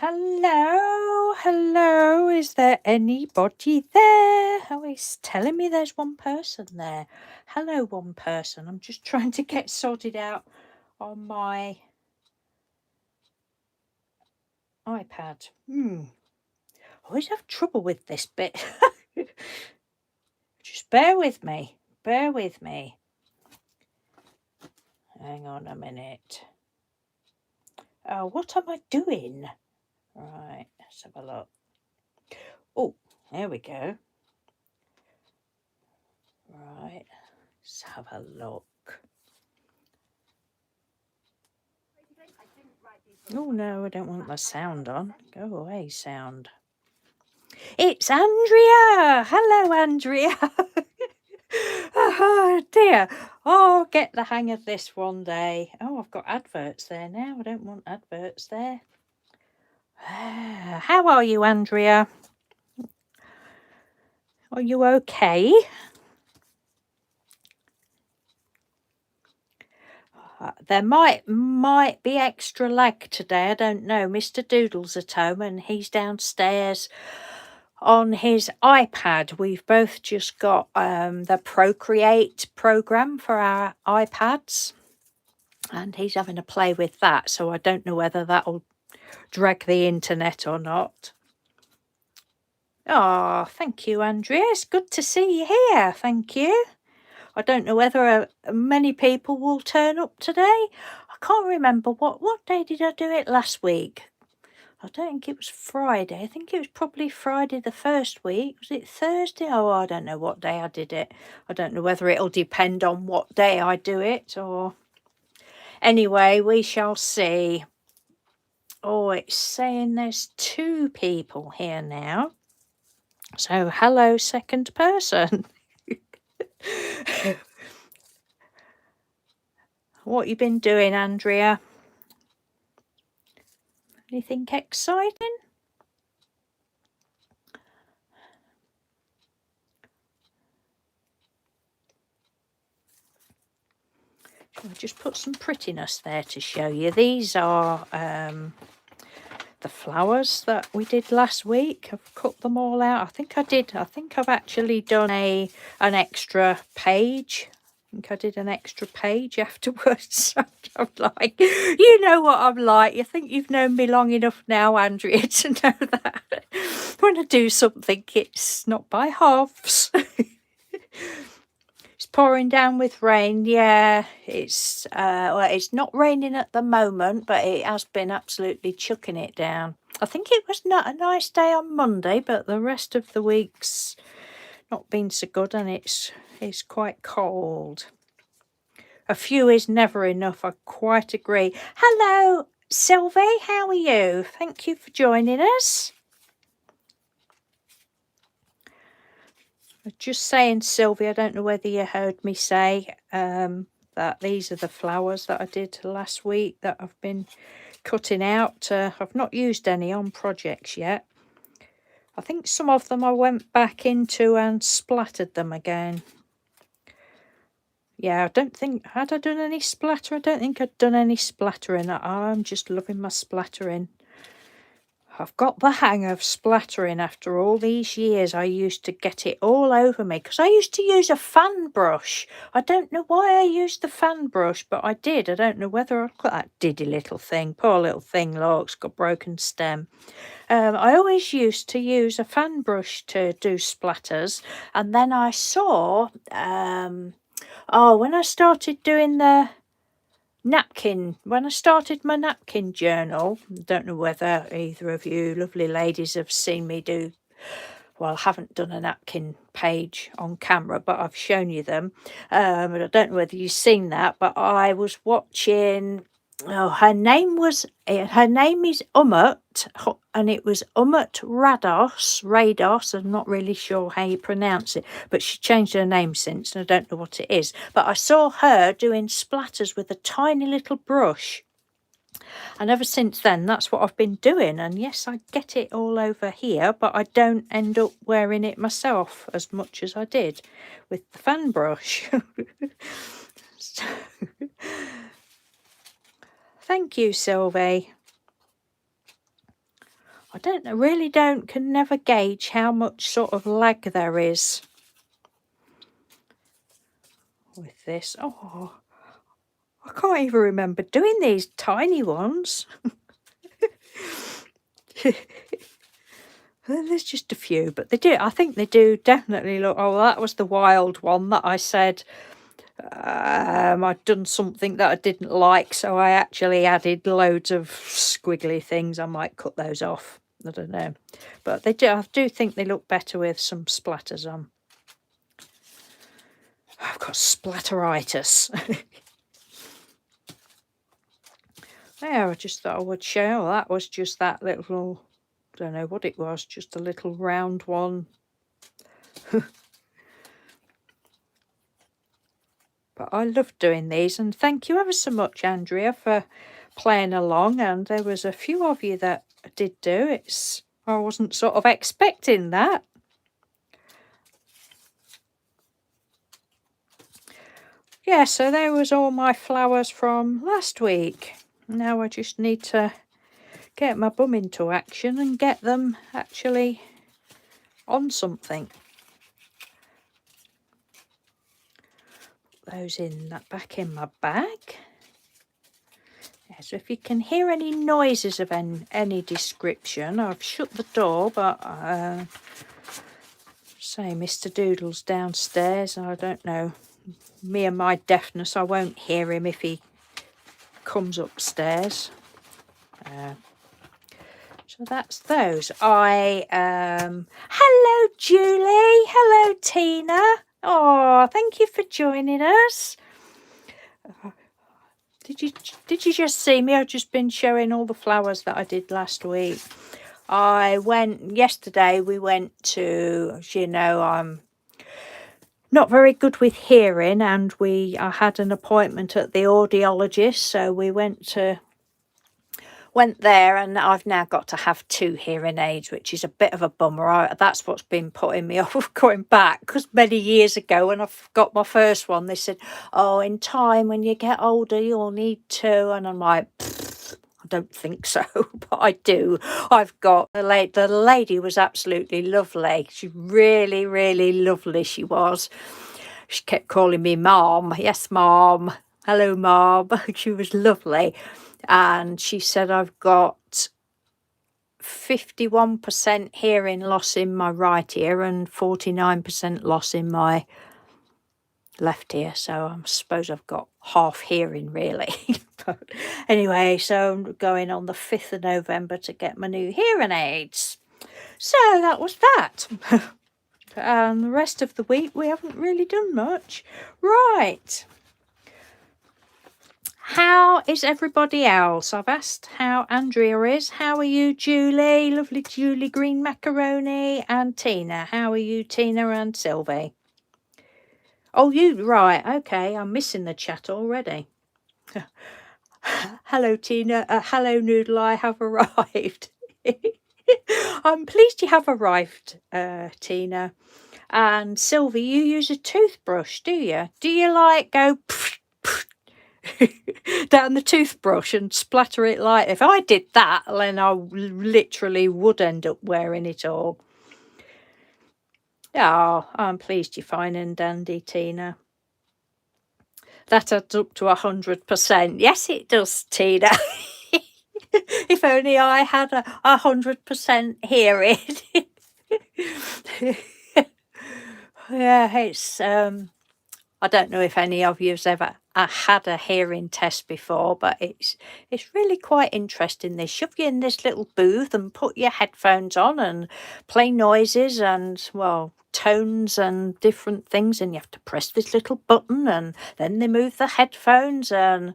Hello, hello, is there anybody there? Oh, it's telling me there's one person there. Hello, one person. I'm just trying to get sorted out on my iPad. I always have trouble with this bit. Just bear with me. Bear with me. Hang on a minute. Oh, what am I doing? Right, let's have a look. Oh, there we go. Right, let's have a look. Oh no, I don't want the sound on. Go away, sound. It's Andrea! Hello, Andrea! Oh dear. Oh, I'll get the hang of this one day. Oh, I've got adverts there now. I don't want adverts there. How are you, Andrea? Are you okay? There might be extra lag today. I don't know. Mr. Doodle's at home and he's downstairs on his iPad. We've both just got the Procreate program for our iPads, and he's having a play with that. So I don't know whether that'll drag the internet or not. Oh, thank you, Andrea. It's good to see you here. Thank you. I don't know whether many people will turn up today. I can't remember what day did I do it last week. I don't think it was Friday. I think it was probably Friday the first week. Was it Thursday? Oh, I don't know what day I did it. I don't know whether it'll depend on what day I do it or... Anyway, we shall see. Oh, it's saying there's 2 people here now. So, hello, second person. What you been doing, Andrea? Anything exciting? I'll just put some prettiness there to show you. These are the flowers that we did last week. I've cut them all out. I think I've actually done an extra page. I think I did an extra page afterwards. I'm like, you know what I'm like. You think you've known me long enough now, Andrea, to know that when I do something, it's not by halves. It's pouring down with rain. Yeah, it's it's not raining at the moment, but it has been absolutely chucking it down. I think it was not a nice day on Monday, but the rest of the week's not been so good, and it's quite cold. A few is never enough. I quite agree. Hello, Sylvie. How are you? Thank you for joining us. Just saying, Sylvie, I don't know whether you heard me say that these are the flowers that I did last week that I've been cutting out. I've not used any on projects yet. I think some of them I went back into and splattered them again. Yeah, I don't think... Had I done any splatter? I don't think I'd done any splattering. I'm just loving my splattering. I've got the hang of splattering after all these years. I used to get it all over me because I used to use a fan brush. I don't know why I used the fan brush, but I did. I don't know whether I've got that diddy little thing. Poor little thing, look, it's got broken stem. I always used to use a fan brush to do splatters, and then I saw, when I started doing the napkin, when I started my napkin journal, don't know whether either of you lovely ladies have seen me do, well, I haven't done a napkin page on camera, but I've shown you them. But I don't know whether you've seen that, but I was watching... Oh, her name is Umut, and it was Umut Rados. I'm not really sure how you pronounce it, but she changed her name since, and I don't know what it is. But I saw her doing splatters with a tiny little brush, and ever since then, that's what I've been doing. And yes, I get it all over here, but I don't end up wearing it myself as much as I did with the fan brush. So, thank you, Sylvie. can never gauge how much sort of lag there is with this. Oh, I can't even remember doing these tiny ones. There's just a few, but I think they do definitely look. Oh, that was the wild one that I said I'd done something that I didn't like, so I actually added loads of squiggly things. I might cut those off. I don't know, but they do. I do think they look better with some splatters on. I've got splatteritis. Yeah, I just thought I would show. That was just that little, don't know what it was, just a little round one. But I love doing these, and thank you ever so much, Andrea, for playing along. And there was a few of you that did do. I wasn't sort of expecting that. Yeah, so there was all my flowers from last week. Now I just need to get my bum into action and get them actually on something. Put those back in my bag. Yeah, so if you can hear any noises of any description, I've shut the door, but say Mr. Doodle's downstairs. I don't know. Me and my deafness, I won't hear him if he comes upstairs. So that's those. Hello Julie, hello Tina. Oh, thank you for joining us. Did you just see me? I've just been showing all the flowers that I did last week. Yesterday we went to, as you know, I'm not very good with hearing, and I had an appointment at the audiologist, so we went there, and I've now got to have 2 hearing aids, which is a bit of a bummer. That's what's been putting me off going back, because many years ago when I got my first one, they said, oh, in time when you get older you'll need 2, and I'm like, I don't think so, but I do. I've got the lady was absolutely lovely. She really, really lovely she was. She kept calling me Mom. Yes, Mom. Hello, Mom. She was lovely. And she said I've got 51% hearing loss in my right ear and 49% loss in my left ear. So I suppose I've got half hearing, really. But anyway, so I'm going on the 5th of November to get my new hearing aids. So that was that. And the rest of the week we haven't really done much. Right. How is everybody else? I've asked how Andrea is. How are you, Julie? Lovely Julie Green Macaroni. And Tina. How are you, Tina and Sylvie? Oh, you, right. Okay, I'm missing the chat already. Hello, Tina. Hello, Noodle. I have arrived. I'm pleased you have arrived, Tina. And Sylvie, you use a toothbrush, do you? Do you like go down the toothbrush and splatter it like? If I did that, then I literally would end up wearing it all. Oh, I'm pleased you're fine and dandy, Tina. That adds up to 100%. Yes, it does, Tina. If only I had 100% hearing. Yeah, it's I don't know if any of you's ever had a hearing test before, but it's really quite interesting. They shove you in this little booth and put your headphones on and play noises and, well, tones and different things, and you have to press this little button, and then they move the headphones, and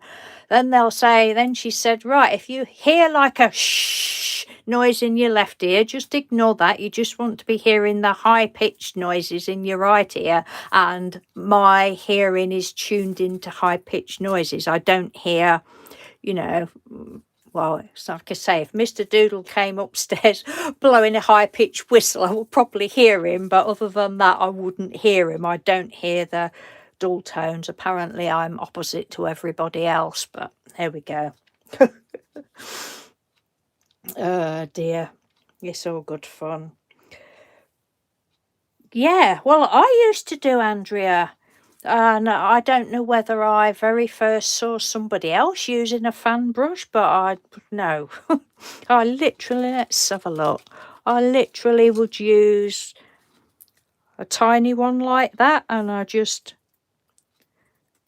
then they'll say, then she said, right, if you hear like a shh noise in your left ear, just ignore that. You just want to be hearing the high-pitched noises in your right ear, and my hearing is tuned into high-pitched noises. I don't hear, you know, well, it's like I say, if Mr. Doodle came upstairs blowing a high-pitched whistle, I would probably hear him, but other than that, I wouldn't hear him. I don't hear the dull tones. Apparently, I'm opposite to everybody else, but there we go. Oh, dear. It's all good fun. Yeah, well, I used to do, Andrea, and I don't know whether I very first saw somebody else using a fan brush, but no. I literally, let's have a look. I literally would use a tiny one like that, and I just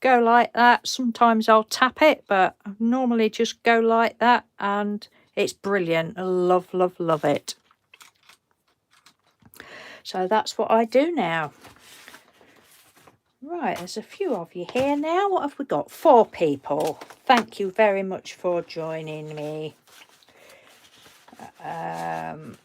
go like that. Sometimes I'll tap it, but I normally just go like that, and it's brilliant. I love, love, love it. So that's what I do now. Right, there's a few of you here now. What have we got? 4 people. Thank you very much for joining me. The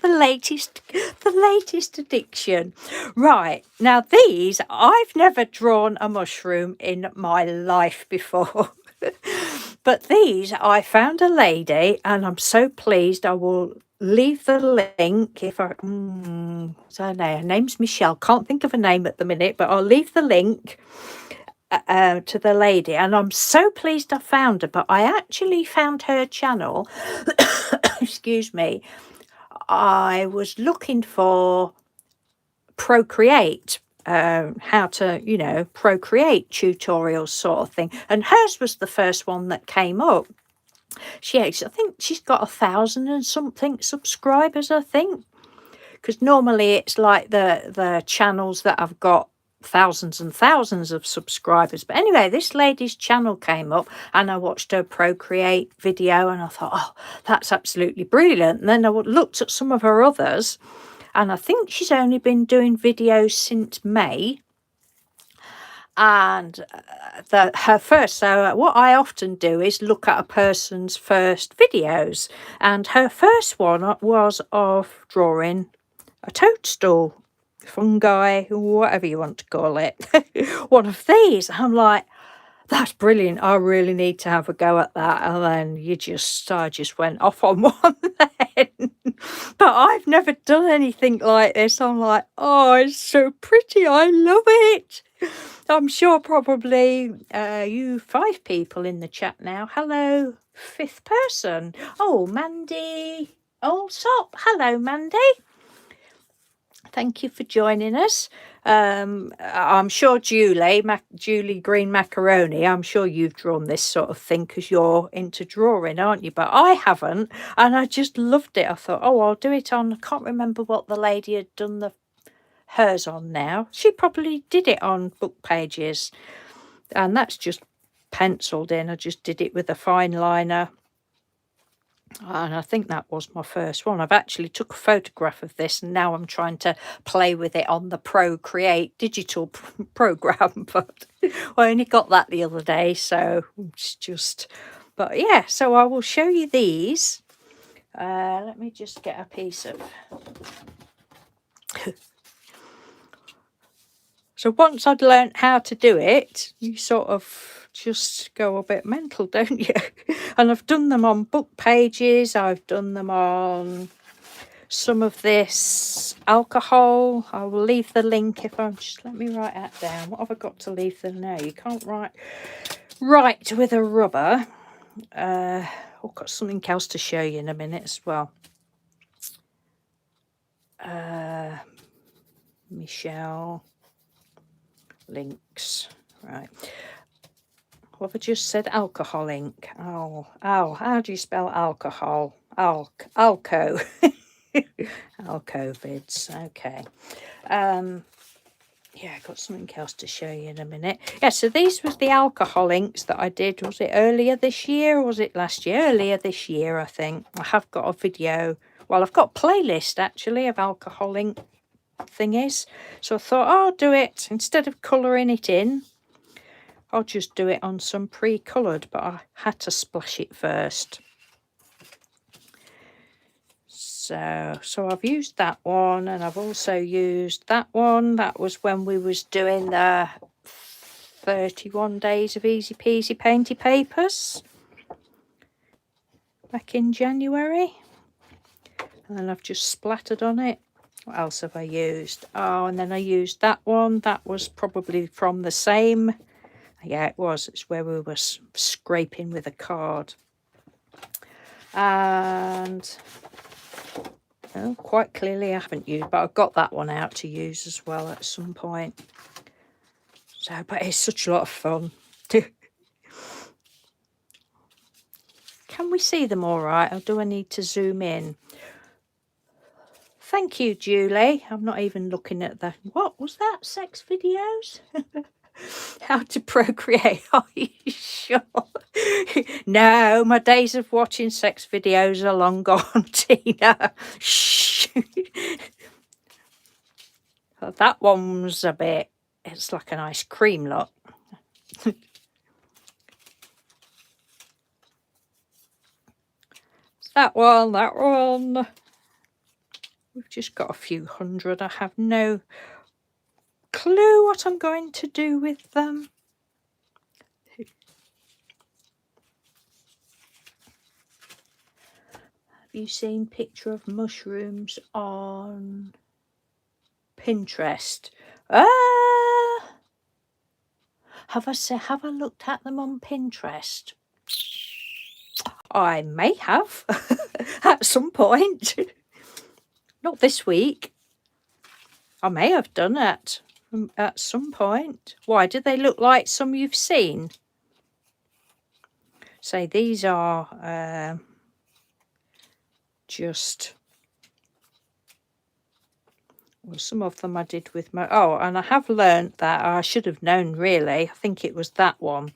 latest addiction. Right, now these, I've never drawn a mushroom in my life before. But these, I found a lady, and I'm so pleased. I will leave the link if I... what's her name? Her name's Michelle. Can't think of a name at the minute, but I'll leave the link to the lady. And I'm so pleased I found her, but I actually found her channel. Excuse me. I was looking for Procreate, how to, procreate tutorials sort of thing. And hers was the first one that came up. I think she's got 1,000 and something subscribers, I think. Because normally it's like the channels that have got thousands and thousands of subscribers. But anyway, this lady's channel came up, and I watched her Procreate video, and I thought, oh, that's absolutely brilliant. And then I looked at some of her others, and I think she's only been doing videos since May. And her first, so what I often do is look at a person's first videos, and her first one was of drawing a toadstool, fungi, whatever you want to call it. One of these. I'm like, that's brilliant. I really need to have a go at that. And then I just went off on one then. But I've never done anything like this. I'm like, oh, it's so pretty. I love it. I'm sure probably you 5 people in the chat now. Hello, 5th person. Oh, Mandy Allsop. Hello, Mandy. Thank you for joining us. I'm sure Julie Green Macaroni, I'm sure you've drawn this sort of thing because you're into drawing, aren't you? But I haven't, and I just loved it. I thought, oh, I'll do it on, I can't remember what the lady had done hers on now. She probably did it on book pages, and that's just penciled in. I just did it with a fine liner. And I think that was my first one. I've actually took a photograph of this, and now I'm trying to play with it on the Procreate digital program. But I only got that the other day, so it's just... But yeah, so I will show you these. Let me just get a piece of... So once I'd learnt how to do it, you sort of just go a bit mental, don't you? And I've done them on book pages. I've done them on some of this alcohol. I will leave the link if I'm just... Let me write that down. What have I got to leave them now? You can't write with a rubber. I've got something else to show you in a minute as well. Michelle... links, right? What have I just said? Alcohol ink. Oh, how do you spell alcohol? Alco. Alcovids. Okay. Yeah, I've got something else to show you in a minute. Yeah, so these was the alcohol inks that I did. Was it earlier this year or was it last year? Earlier this year, I think. I have got a video. Well, I've got a playlist actually of alcohol ink thingies. So I thought, I'll do it instead of colouring it in. I'll just do it on some pre-coloured, but I had to splash it first. So I've used that one, and I've also used that one. That was when we was doing the 31 days of easy peasy painty papers back in January. And then I've just splattered on it. What else have I used? Oh, and then I used that one. That was probably from the same. Yeah, it was. It's where we were scraping with a card. And quite clearly I haven't used, but I've got that one out to use as well at some point. So, but it's such a lot of fun. Can we see them all right, or do I need to zoom in? Thank you, Julie. I'm not even looking at the... What was that? Sex videos? How to procreate. Are you sure? No, my days of watching sex videos are long gone, Tina. Shh. That one was a bit... It's like an ice cream lot. That one. We've just got a few hundred. I have no clue what I'm going to do with them. Have you seen picture of mushrooms on Pinterest? Have I looked at them on Pinterest? I may have at some point. Not this week. I may have done it at some point. Why, do they look like some you've seen? Say these are just... Well, some of them I did with my... Oh, and I have learnt that I should have known, really. I think it was that one.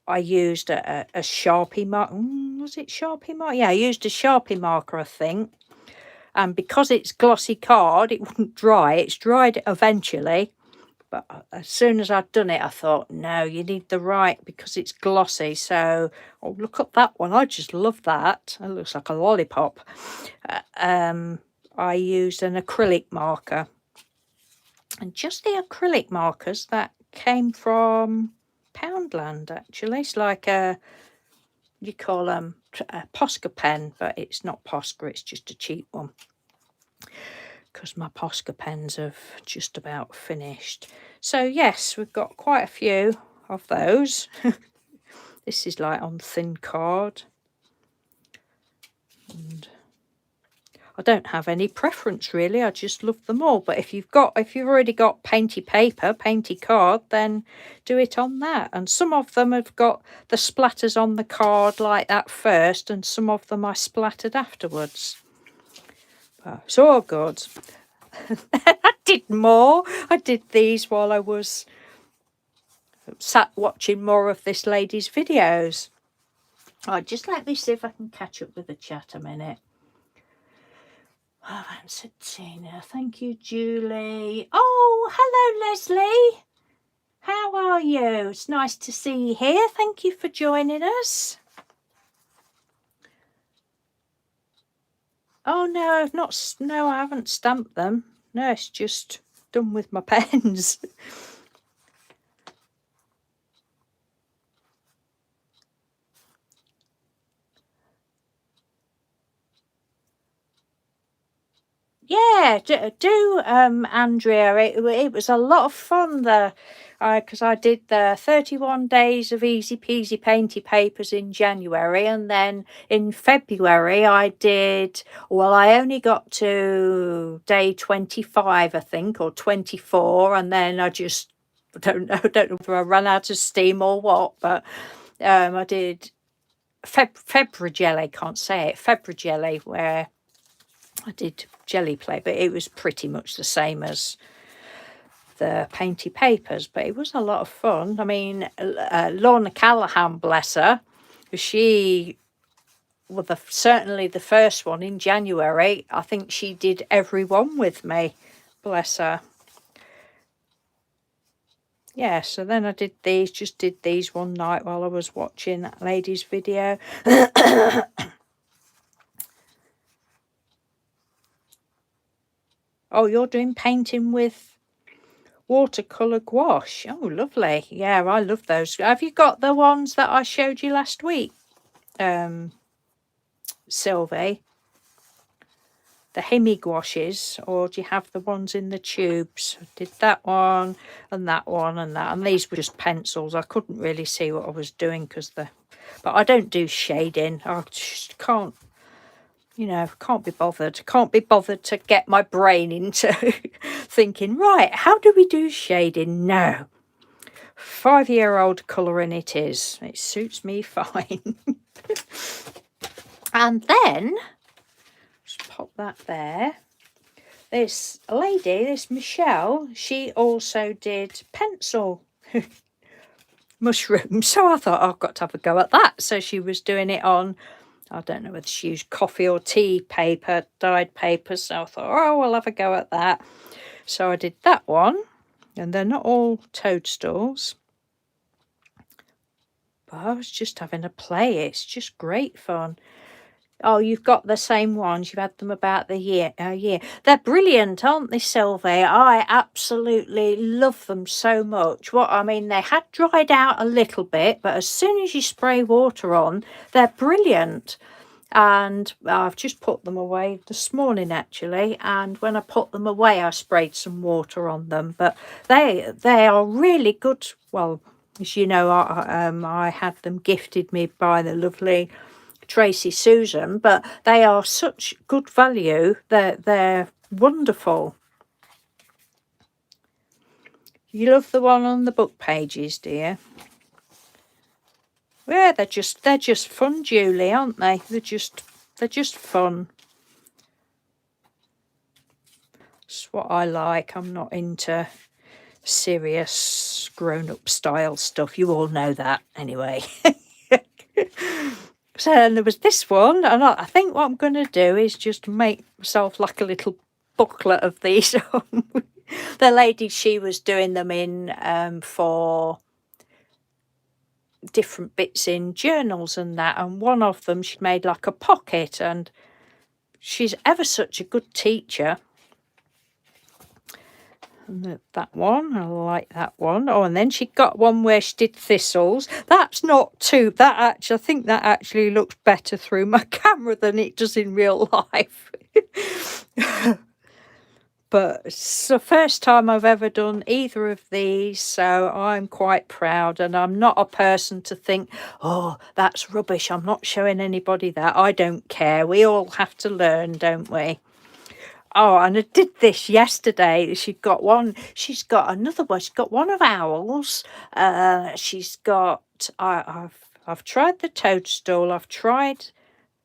I used a Sharpie marker. Was it Sharpie marker? Yeah, I used a Sharpie marker, I think. And because it's glossy card, it wouldn't dry. It's dried eventually. But as soon as I'd done it, I thought, no, you need the right, because it's glossy. So, oh, look at that one. I just love that. It looks like a lollipop. I used an acrylic marker. And just the acrylic markers that came from Poundland, actually. It's like a, you call them a Posca pen, but it's not Posca, it's just a cheap one. Because my Posca pens have just about finished. So yes, we've got quite a few of those. This is like on thin card. And I don't have any preference really, I just love them all. But if you've already got painty paper, painty card, then do it on that. And some of them have got the splatters on the card like that first, and some of them I splattered afterwards. But it's all good. I did more. I did these while I was sat watching more of this lady's videos. Oh, just let me see if I can catch up with the chat a minute. Oh, I haven't said Tina. Thank you, Julie. Oh, hello, Leslie. How are you? It's nice to see you here. Thank you for joining us. Oh, no, I haven't stamped them. No, it's just done with my pens. Yeah, do Andrea. It was a lot of fun there, because I did the 31 days of easy peasy painty papers in January, and then in February I did, well, I only got to day 25, I think, or 24, and then I just don't know if I ran out of steam or what, but I did February, can't say it, February, where I did jelly play, but it was pretty much the same as the painty papers, but it was a lot of fun. I mean, Lorna Callahan, bless her, she was certainly the first one in January. I think she did every one with me, bless her. Yeah, so then I did these one night while I was watching that lady's video. Oh, you're doing painting with Watercolor Gouache. Oh, lovely. Yeah, I love those. Have you got the ones that I showed you last week, Sylvie? The Hemi gouaches, or do you have the ones in the tubes? I did that one and that one and that. And these were just pencils. I couldn't really see what I was doing because the But I don't do shading. I just can't, you know, can't be bothered. Can't be bothered to get my brain into thinking, right, how do we do shading? No. 5-year-old colouring it is. It suits me fine. And then, just pop that there. This lady, this Michelle, she also did pencil mushrooms. So I thought, I've got to have a go at that. So she was doing it on, I don't know whether she used coffee or tea paper, dyed paper. So I thought, oh, I'll have a go at that. So I did that one. And they're not all toadstools. But I was just having a play. It's just great fun. Oh, you've got the same ones. You've had them about a year. They're brilliant, aren't they, Sylvie? I absolutely love them so much. I mean, they had dried out a little bit, but as soon as you spray water on, they're brilliant. And I've just put them away this morning, actually. And when I put them away, I sprayed some water on them. But they are really good. Well, as you know, I had them gifted me by the lovely Tracy Susan, but they are such good value. They're wonderful. You love the one on the book pages, do you? Yeah, they're just fun, Julie, aren't they? They're just fun. It's what I like. I'm not into serious grown-up style stuff. You all know that anyway. So and there was this one, and I think what I'm going to do is just make myself like a little booklet of these. The lady, she was doing them in for different bits in journals and that, and one of them she made like a pocket, and she's ever such a good teacher. And that one, I like that one. Oh, and then she got one where she did thistles. That's not too, I think that actually looks better through my camera than it does in real life. But it's the first time I've ever done either of these, so I'm quite proud. And I'm not a person to think, oh, that's rubbish, I'm not showing anybody that. I don't care. We all have to learn, don't we? Oh, and I did this yesterday. She's got another one. She's got one of owls. She's got, I've tried the toadstool. I've tried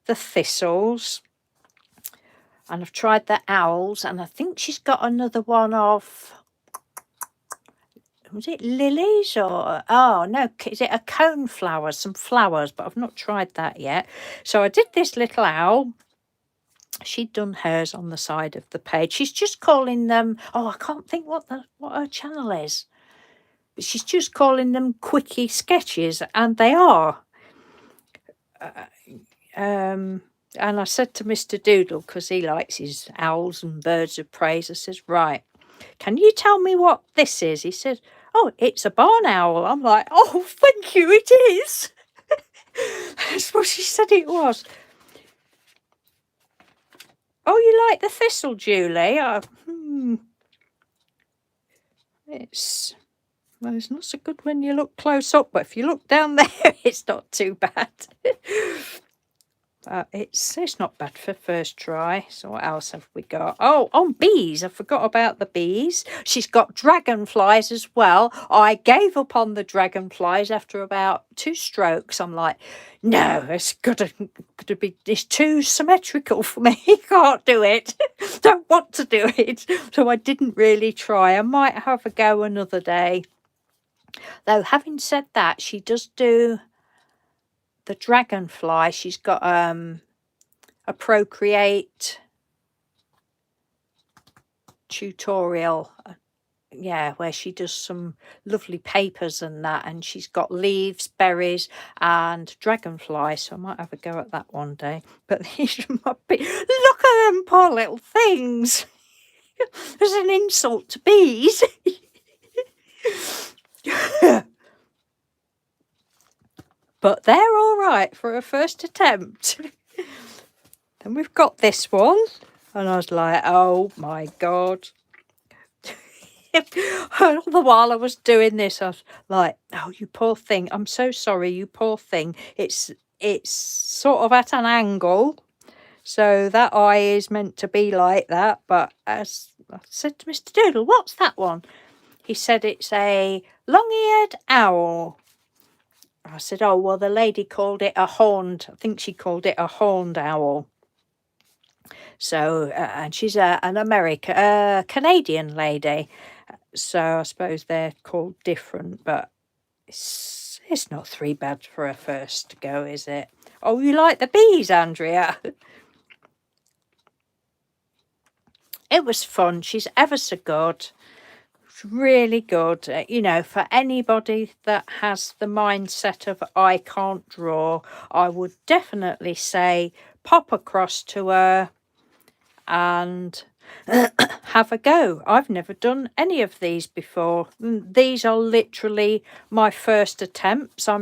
the thistles. And I've tried the owls. And I think she's got another one of, was it lilies or, oh no, is it a coneflower? Some flowers, but I've not tried that yet. So I did this little owl. She'd done hers on the side of the page. She's just calling them, oh, I can't think what her channel is. But she's just calling them quickie sketches, and they are. And I said to Mr. Doodle, because he likes his owls and birds of prey, I says, right, can you tell me what this is? He said, oh, it's a barn owl. I'm like, oh, thank you, it is. That's what she said it was. Oh, you like the thistle, Julie? It's not so good when you look close up, but if you look down there, it's not too bad. It's not bad for first try. So what else have we got? Oh, on bees. I forgot about the bees. She's got dragonflies as well. I gave up on the dragonflies after about 2 strokes. I'm like, no, it's it's too symmetrical for me. Can't do it. Don't want to do it. So I didn't really try. I might have a go another day. Though having said that, she does do the dragonfly. She's got a Procreate tutorial, where she does some lovely papers and that, and she's got leaves, berries and dragonfly, so I might have a go at that one day. But these might be, look at them poor little things. There's an insult to bees. But they're all right for a first attempt. Then we've got this one. And I was like, oh my God. All the while I was doing this, I was like, oh, you poor thing. I'm so sorry, you poor thing. It's sort of at an angle. So that eye is meant to be like that. But as I said to Mr. Doodle, what's that one? He said it's a long-eared owl. I said, oh, well, the lady called it a horned, I think she called it a horned owl. So, and she's an Canadian lady. So I suppose they're called different, but it's not three bad for a first go, is it? Oh, you like the bees, Andrea? It was fun. She's ever so good. It's really good. You know, for anybody that has the mindset of I can't draw, I would definitely say pop across to her and have a go. I've never done any of these before. These are literally my first attempts. I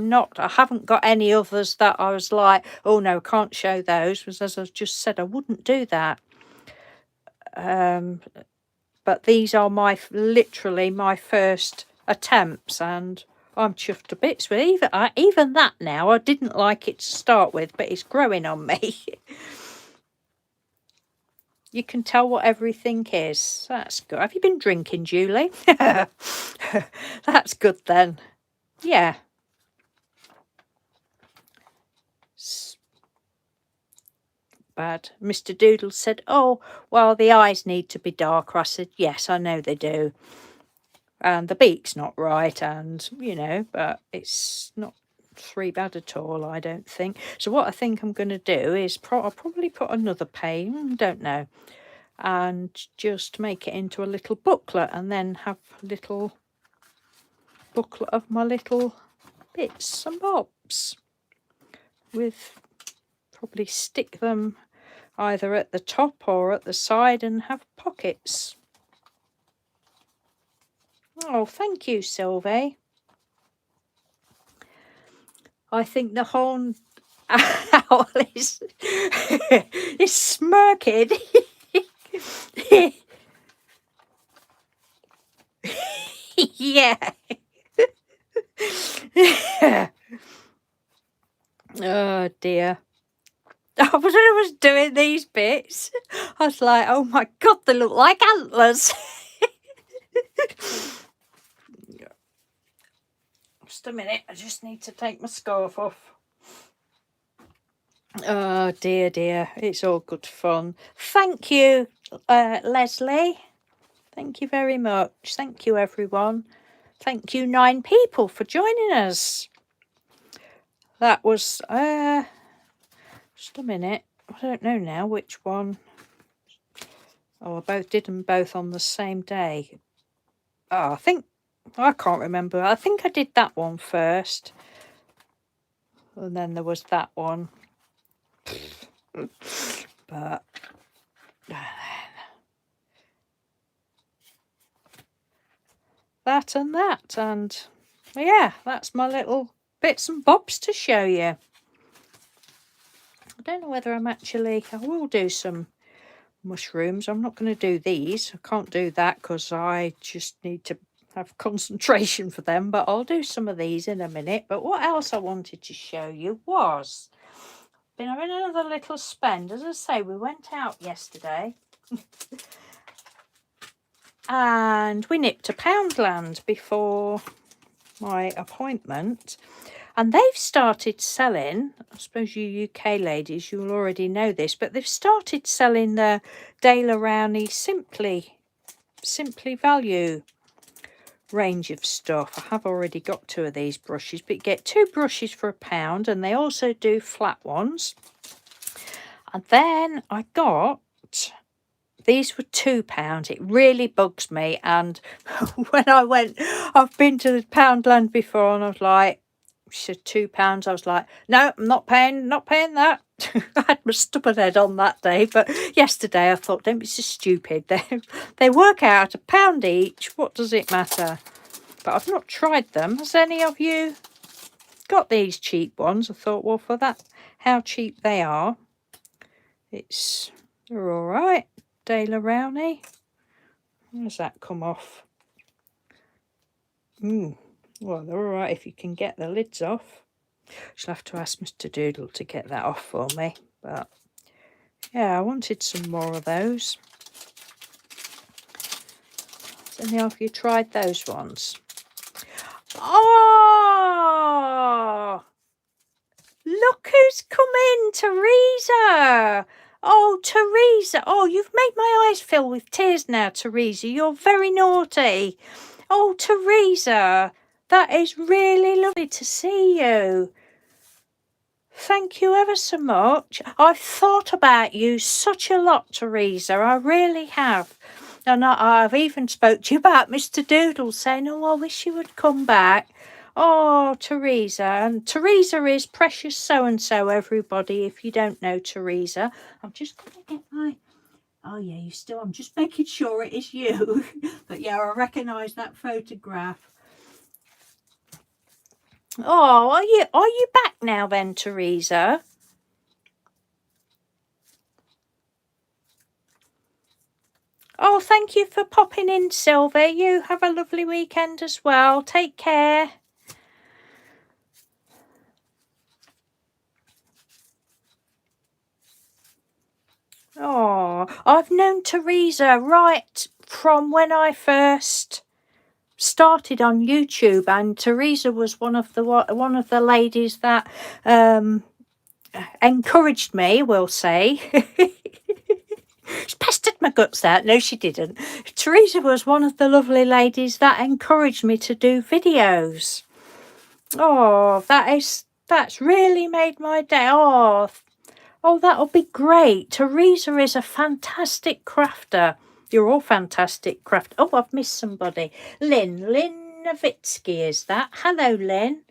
haven't got any others that I was like, oh no, can't show those, because as I just said, I wouldn't do that. But these are literally my first attempts, and I'm chuffed to bits with even that now. I didn't like it to start with, but it's growing on me. You can tell what everything is. That's good. Have you been drinking, Julie? That's good then. Yeah. Bad. Mr. Doodle said, oh, well, the eyes need to be darker. I said, yes, I know they do. And the beak's not right, and, you know, but it's not three bad at all, I don't think. So what I think I'm going to do is I'll probably put another page, don't know, and just make it into a little booklet, and then have a little booklet of my little bits and bobs, with probably stick them either at the top or at the side and have pockets. Oh, thank you, Sylvie. I think the horned owl is smirking. Yeah. Oh dear. I was doing these bits. I was like, oh my God, they look like antlers. Just a minute, I just need to take my scarf off. Oh dear, it's all good fun. Thank you, Leslie. Thank you very much. Thank you, everyone. Thank you, 9 people, for joining us. That was, just a minute. I don't know now which one. Oh, I did them both on the same day. Oh, I can't remember. I think I did that one first. And then there was that one. But that and that. And yeah, that's my little bits and bobs to show you. I don't know whether I will do some mushrooms. I'm not going to do these. I can't do that because I just need to have concentration for them, but I'll do some of these in a minute. But what else I wanted to show you was been having another little spend. As I say, we went out yesterday and we nipped to Poundland before my appointment, and they've started selling, I suppose you UK ladies, you'll already know this, but they've started selling the Dale Rowney Simply Value range of stuff. I have already got 2 of these brushes, but you get 2 brushes for £1, and they also do flat ones. And then I got, these were £2. It really bugs me. And when I went, I've been to the Poundland before, and I was like, she said £2. I was like, no, I'm not paying that. I had my stubborn head on that day, but yesterday I thought, don't be so stupid. They work out £1 each. What does it matter? But I've not tried them. Has any of you got these cheap ones? I thought, well, for that, how cheap they are, they're all right. Dale Rowney. When does that come off? Well, they're all right if you can get the lids off. Shall have to ask Mr. Doodle to get that off for me. But yeah, I wanted some more of those. Has any of you tried those ones? Oh, look who's come in, Teresa. Oh, Teresa. Oh, you've made my eyes fill with tears now, Teresa. You're very naughty. Oh, Teresa, that is really lovely to see you. Thank you ever so much. I've thought about you such a lot, Teresa. I really have. And I've even spoke to you about Mr. Doodle, saying, oh, I wish you would come back. Oh, Teresa. And Teresa is Precious So-and-so, everybody, if you don't know Teresa. I'm just going to get my... Oh, yeah, you still... I'm just making sure it is you. But, yeah, I recognise that photograph. Oh, are you back now then, Teresa? Oh, thank you for popping in, Sylvia. You have a lovely weekend as well. Take care. Oh, I've known Teresa right from when I first started on YouTube, and Teresa was one of the ladies that encouraged me, we'll say. She pestered my guts out. No, she didn't. Teresa was one of the lovely ladies that encouraged me to do videos. Oh, that's really made my day. Oh, that'll be great. Teresa is a fantastic crafter. You're all fantastic craft. Oh, I've missed somebody. Lynn Novitsky is that. Hello, Lynn.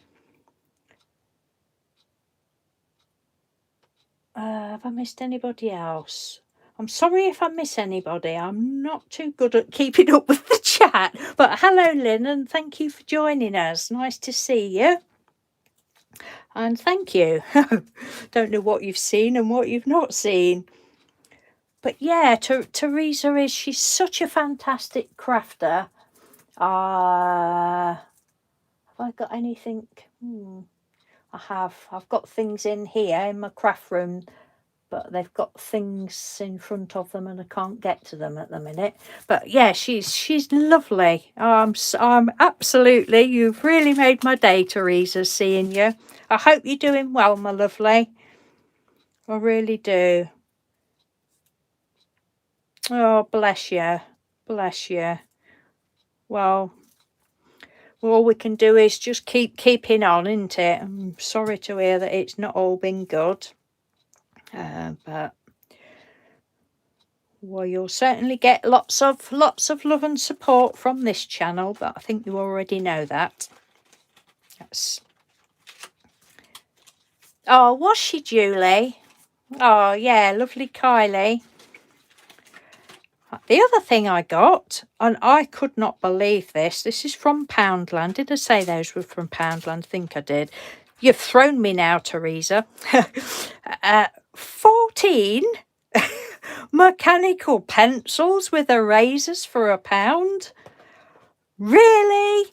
Have I missed anybody else? I'm sorry if I miss anybody. I'm not too good at keeping up with the chat. But hello, Lynn, and thank you for joining us. Nice to see you. And thank you. Don't know what you've seen and what you've not seen. But yeah, Teresa she's such a fantastic crafter. Have I got anything? I've got things in here in my craft room, but they've got things in front of them and I can't get to them at the minute. But yeah, she's lovely. I'm absolutely, you've really made my day, Teresa, seeing you. I hope you're doing well, my lovely. I really do. Oh, bless you. Bless you. Well, all we can do is just keep keeping on, isn't it? I'm sorry to hear that it's not all been good. But well, you'll certainly get lots of love and support from this channel, but I think you already know that. Yes. Oh, was she, Julie? Oh, yeah, lovely Kylie. The other thing I got, and I could not believe this is from Poundland. Did I say those were from Poundland? I think I did. You've thrown me now, Teresa. 14 mechanical pencils with erasers for £1. Really?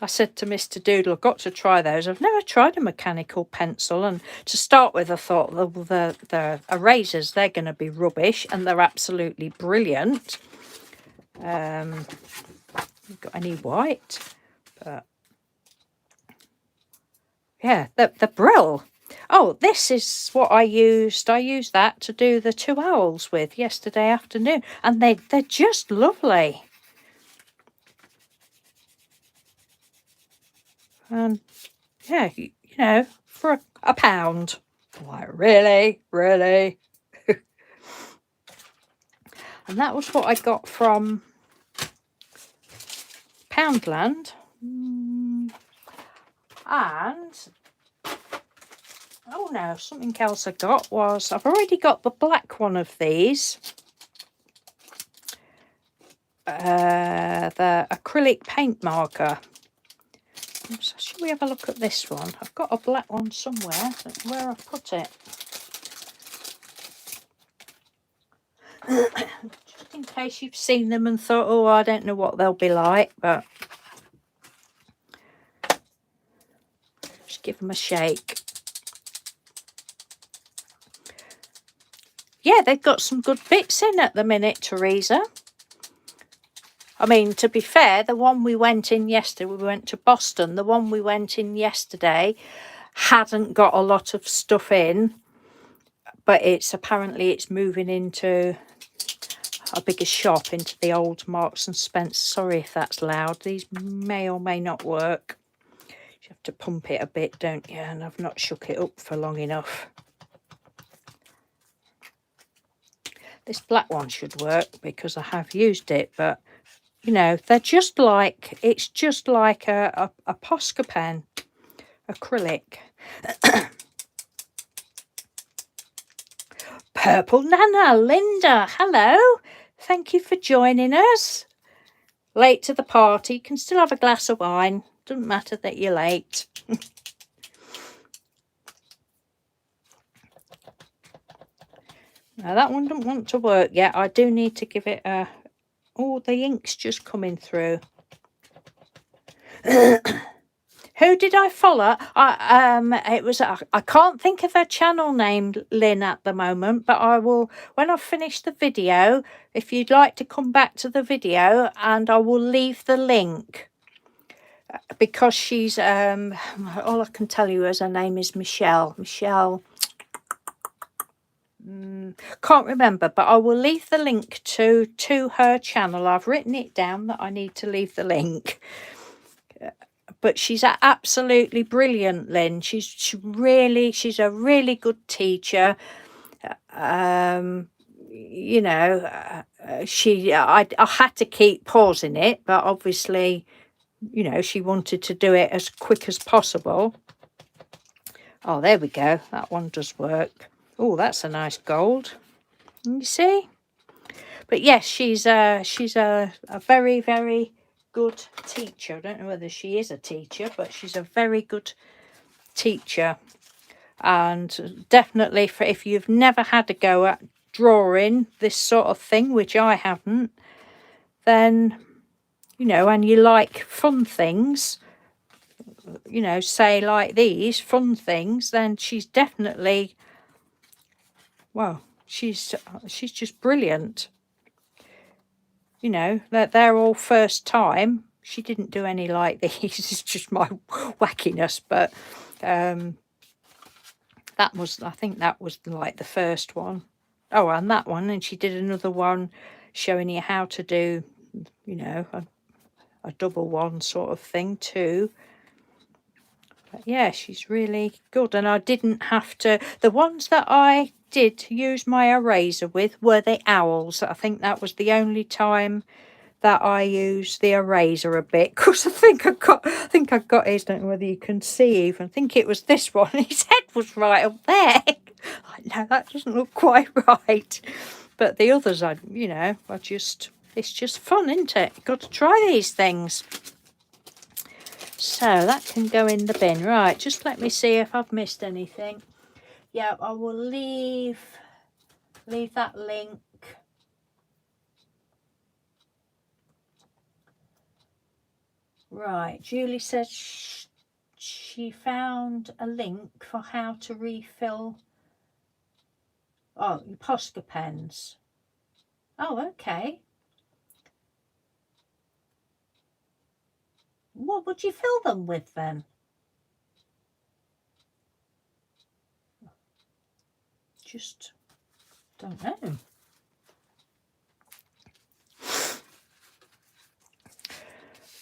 I said to Mr. Doodle, I've got to try those. I've never tried a mechanical pencil. And to start with, I thought the erasers, they're going to be rubbish. And they're absolutely brilliant. Got any white? But yeah, the Brill. Oh, this is what I used. I used that to do the 2 owls with yesterday afternoon. And they're just lovely. And yeah, you know, for £1. Like, really? And that was what I got from Poundland. And oh no, something else I got was, I've already got the black one of these. The acrylic paint marker. So should we have a look at this one? I've got a black one somewhere, but where I put it. Just in case you've seen them and thought, oh, I don't know what they'll be like, but Just give them a shake. Yeah, they've got some good bits in at the minute, Teresa. I mean, to be fair, the one we went in yesterday, we went to Boston. The one we went in yesterday hadn't got a lot of stuff in, but apparently it's moving into a bigger shop, into the old Marks and Spencer. Sorry if that's loud. These may or may not work. You have to pump it a bit, don't you? And I've not shook it up for long enough. This black one should work because I have used it, but you know, they're just like, it's just like a Posca pen, acrylic. Purple Nana, Linda, hello. Thank you for joining us. Late to the party, you can still have a glass of wine. Doesn't matter that you're late. Now that one doesn't want to work yet. I do need to give it a... Oh, the ink's just coming through. Who did I follow? It was... I can't think of her channel name, Lynn, at the moment, but I will... When I finish the video, if you'd like to come back to the video, and I will leave the link. Because she's... all I can tell you is her name is Michelle. Michelle... can't remember, but I will leave the link to her channel. I've written it down that I need to leave the link. But she's absolutely brilliant, Lynn. She's a really good teacher. You know, I had to keep pausing it, but obviously, you know, she wanted to do it as quick as possible. Oh, there we go. That one does work. Oh, that's a nice gold. You see? But yes, she's a very, very good teacher. I don't know whether she is a teacher, but she's a very good teacher. And definitely, for if you've never had a go at drawing this sort of thing, which I haven't, then, you know, and you like fun things, you know, say like these, fun things, then she's definitely... Well, she's just brilliant. You know, they're all first time. She didn't do any like these. It's just my wackiness. But I think that was like the first one. Oh, and that one. And she did another one showing you how to do, you know, a double one sort of thing too. But yeah, she's really good. And I didn't have to... The ones that I did use my eraser with were the owls. I think that was the only time that I used the eraser a bit, because I think I got his. Don't know whether you can see even. I think it was this one. His head was right up there. No, that doesn't look quite right. But the others, you know, it's just fun, isn't it? You've got to try these things. So that can go in the bin. Right, just let me see if I've missed anything. Yeah, I will leave that link. Right, Julie says she found a link for how to refill Posca pens. Oh, okay. What would you fill them with then? Just don't know.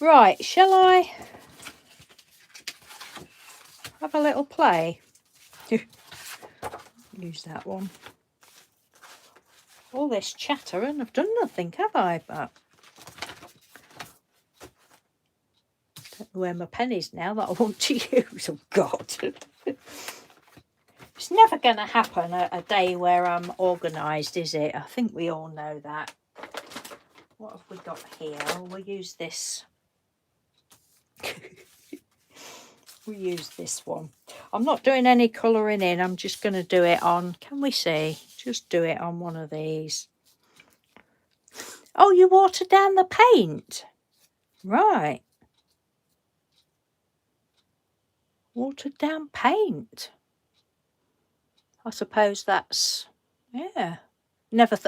Right, shall I have a little play? Use that one. All this chatter and I've done nothing, have I? But don't know where my pen is now that I want to use. Oh God. It's never going to happen a day where I'm organised, is it? I think we all know that. What have we got here? We'll use this. We use this one. I'm not doing any colouring in. I'm just going to do it on, can we see? Just do it on one of these. Oh, you watered down the paint. Right. watered down paint. I suppose that's, yeah.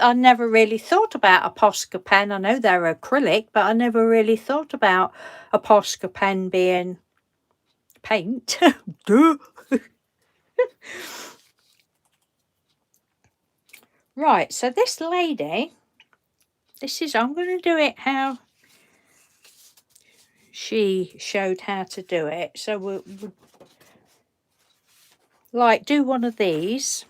I never really thought about a Posca pen. I know they're acrylic, but I never really thought about a Posca pen being paint. Duh. Right, so this lady, I'm going to do it how she showed how to do it. So we'll like do one of these.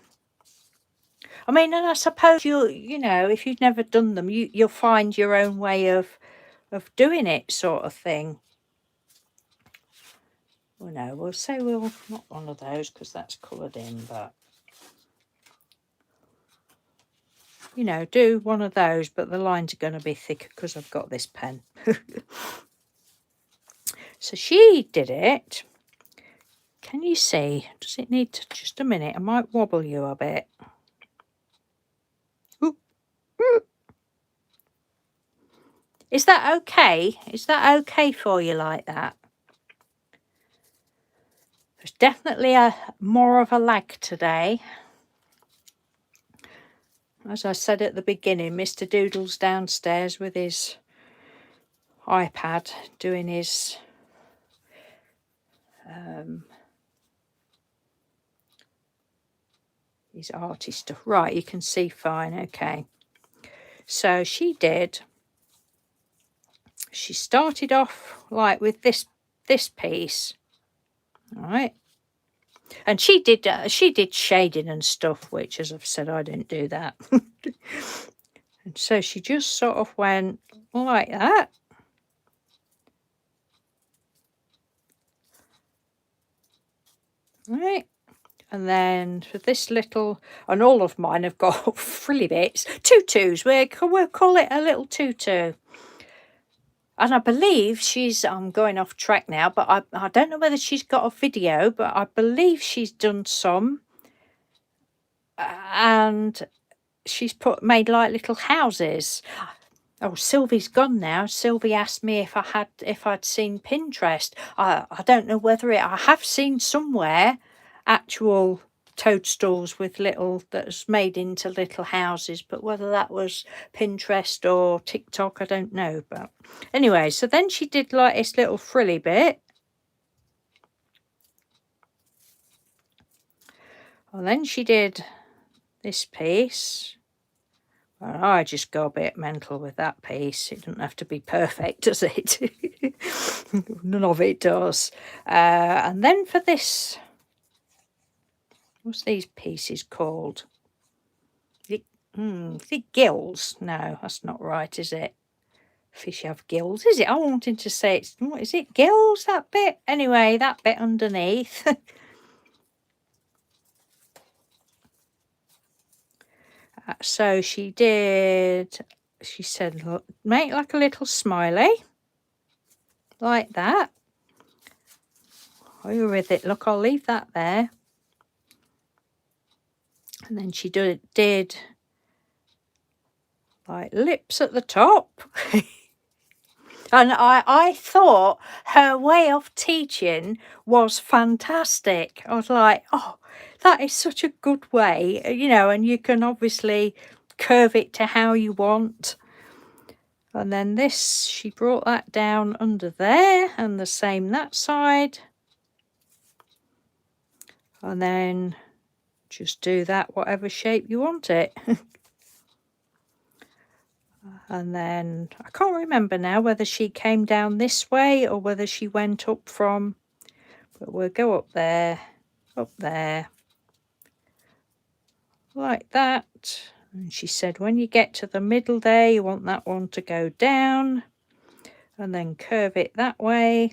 I mean, and I suppose you know, if you've never done them, you'll find your own way of doing it, sort of thing. Well, no, we'll say we'll not one of those because that's coloured in, but you know, do one of those, but the lines are going to be thicker because I've got this pen. So she did it. Can you see? Does it need to, just a minute? I might wobble you a bit. Ooh. Ooh. Is that okay? Is that okay for you like that? There's definitely more of a lag today. As I said at the beginning, Mr. Doodle's downstairs with his iPad doing his arty stuff. Right, you can see fine. Okay. So she started off like with this piece. All right. And she did shading and stuff, which, as I've said, I didn't do that. And so she just sort of went like that. Right. And then for this little, and all of mine have got frilly bits, tutus. We'll call it a little tutu. And I believe I'm going off track now, but I don't know whether she's got a video, but I believe she's done some. And she's made like little houses. Oh, Sylvie's gone now. Sylvie asked me if I'd seen Pinterest. I don't know whether I have seen somewhere actual toadstools with that's made into little houses, but whether that was Pinterest or TikTok, I don't know. But anyway, so then she did like this little frilly bit, and then she did this piece. Well, I just go a bit mental with that piece. It doesn't have to be perfect, does it? None of it does. And then for this, what's these pieces called? Is it gills? No, that's not right, is it? Fish have gills, is it? I'm wanting to say what is it? Gills, that bit? Anyway, that bit underneath. So she said, look, make like a little smiley. Like that. Oh, you're with it. Look, I'll leave that there. And then she did like lips at the top. And I thought her way of teaching was fantastic. I was like, oh, that is such a good way, you know, and you can obviously curve it to how you want. And then this, she brought that down under there, and the same that side. And then just do that whatever shape you want it. And then I can't remember now whether she came down this way or whether she went up from, but we'll go up there, like that. And she said when you get to the middle there, you want that one to go down and then curve it that way.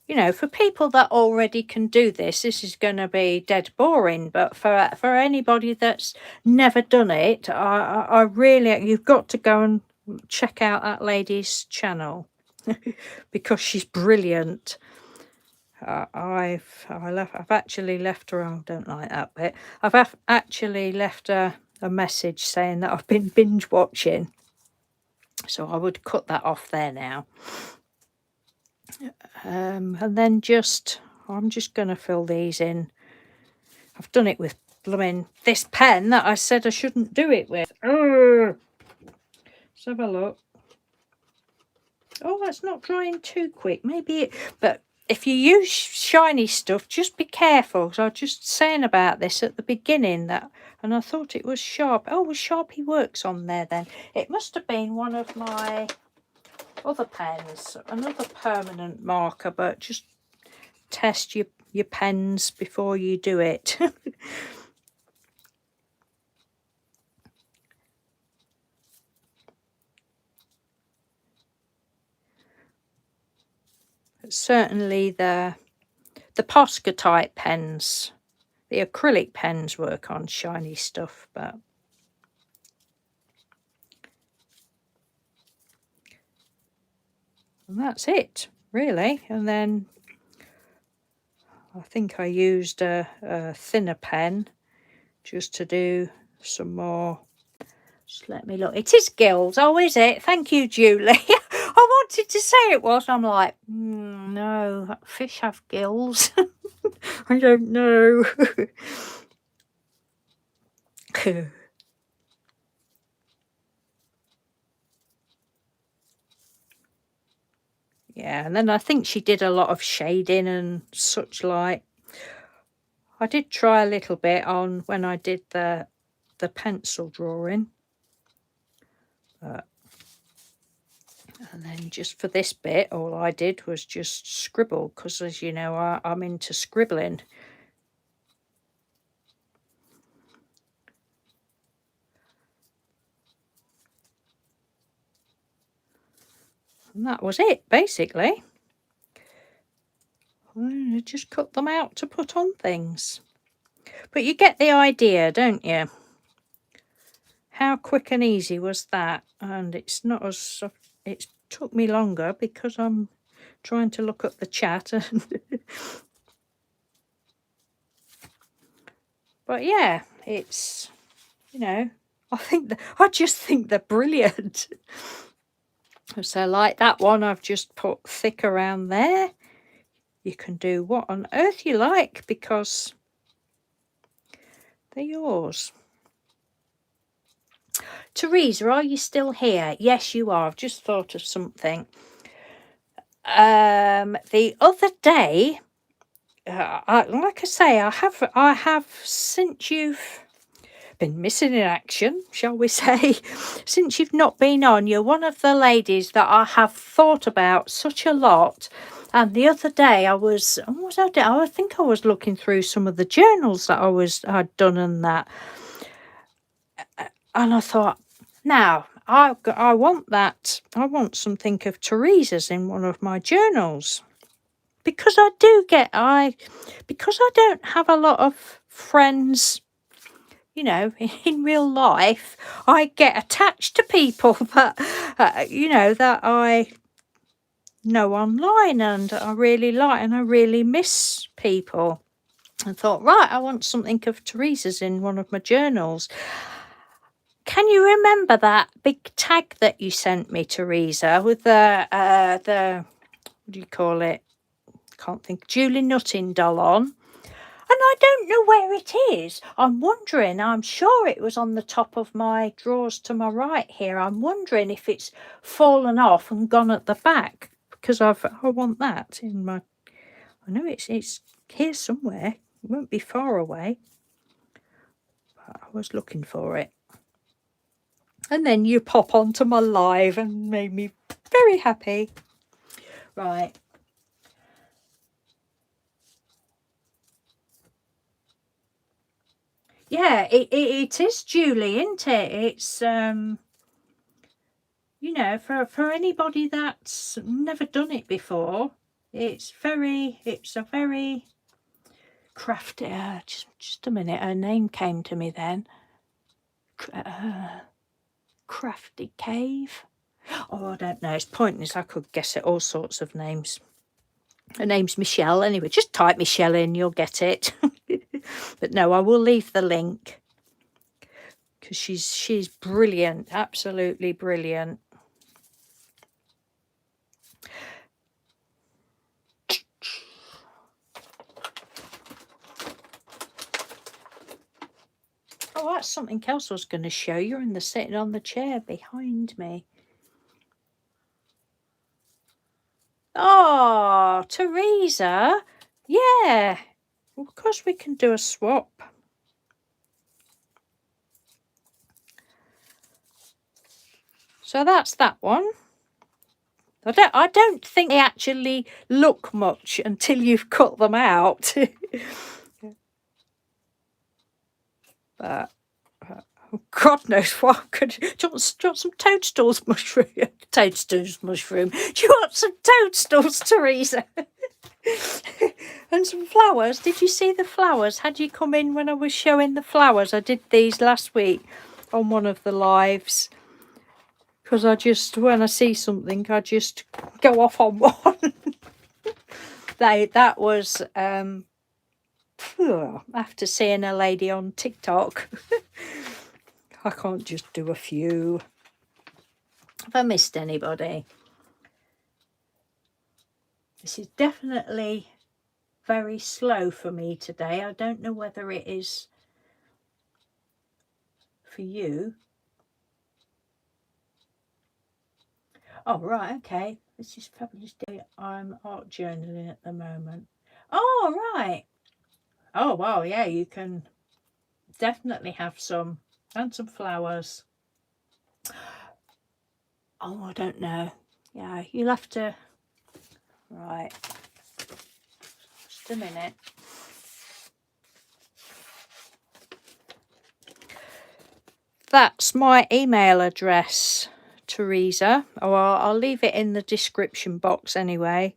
You know, for people that already can do this, this is going to be dead boring. But for anybody that's never done it, I really, you've got to go and check out that lady's channel because she's brilliant. I've actually left her. I don't like that bit. Actually left her a message saying that I've been binge watching, so I would cut that off there now. And then I'm just going to fill these in. I've done it with blooming this pen that I said I shouldn't do it with. Let's have a look. Oh, that's not drying too quick. But if you use shiny stuff, just be careful. Because I was just saying about this at the beginning, and I thought it was Sharp. Oh, was Sharpie Works on there then? It must have been one of my other pens, another permanent marker, but just test your pens before you do it. Certainly the Posca type pens, the acrylic pens work on shiny stuff, but and that's it really. And then I think I used a thinner pen just to do some more. Just let me look. It is gills. Oh, is it? Thank you, Julie. I wanted to say it was. I'm like, no, fish have gills. I don't know. Yeah, and then I think she did a lot of shading and such like. I did try a little bit on when I did the pencil drawing. And then just for this bit, all I did was just scribble, because as you know, I'm into scribbling. And that was it, basically. I just cut them out to put on things. But you get the idea, don't you? How quick and easy was that? And it's not as... It took me longer because I'm trying to look up the chat. But yeah, it's, you know, I just think they're brilliant. So like that one, I've just put thick around there. You can do what on earth you like because they're yours. Teresa, are you still here? Yes, you are. I've just thought of something. The other day, like I say, I have since you've been missing in action, shall we say, since you've not been on, you're one of the ladies that I have thought about such a lot. And the other day I think I was looking through some of the journals that I'd done and that, and I thought, now I want that. I want something of Teresa's in one of my journals, because because I don't have a lot of friends. You know, in real life, I get attached to people that, you know, that I know online and I really like, and I really miss people. I thought, right, I want something of Teresa's in one of my journals. Can you remember that big tag that you sent me, Teresa, with the what do you call it? Can't think. Julie Nutting doll on. And I don't know where it is. I'm wondering, I'm sure it was on the top of my drawers to my right here. I'm wondering if it's fallen off and gone at the back, because I want that in my... I know it's here somewhere. It won't be far away. But I was looking for it. And then you pop onto my live and made me very happy. Right. Yeah, it is, Julie, isn't it? It's, you know, for anybody that's never done it before, it's a very crafty... just a minute, her name came to me then. Crafty Cave. Oh, I don't know. It's pointless. I could guess at all sorts of names. Her name's Michelle. Anyway, just type Michelle in, you'll get it. But no, I will leave the link because she's brilliant, absolutely brilliant. Oh, that's something else I was going to show you, and they're sitting on the chair behind me. Oh, Teresa. Yeah. Well, of course we can do a swap. So that's that one. I don't think they actually look much until you've cut them out. But God knows what. Do you want some toadstools mushroom? Toadstools mushroom. Do you want some toadstools, Teresa? And some flowers. Did you see the flowers? Had you come in when I was showing the flowers? I did these last week on one of the lives. Because when I see something, I just go off on one. That was after seeing a lady on TikTok. I can't just do a few. Have I missed anybody? This is definitely very slow for me today. I don't know whether it is for you. Oh, right, okay. This is Fabulous Day. I'm art journaling at the moment. Oh, right. Oh, well, yeah, you can definitely have some. And some flowers. Oh, I don't know. Yeah, you'll have to... Right. Just a minute. That's my email address, Teresa. Oh, I'll leave it in the description box anyway.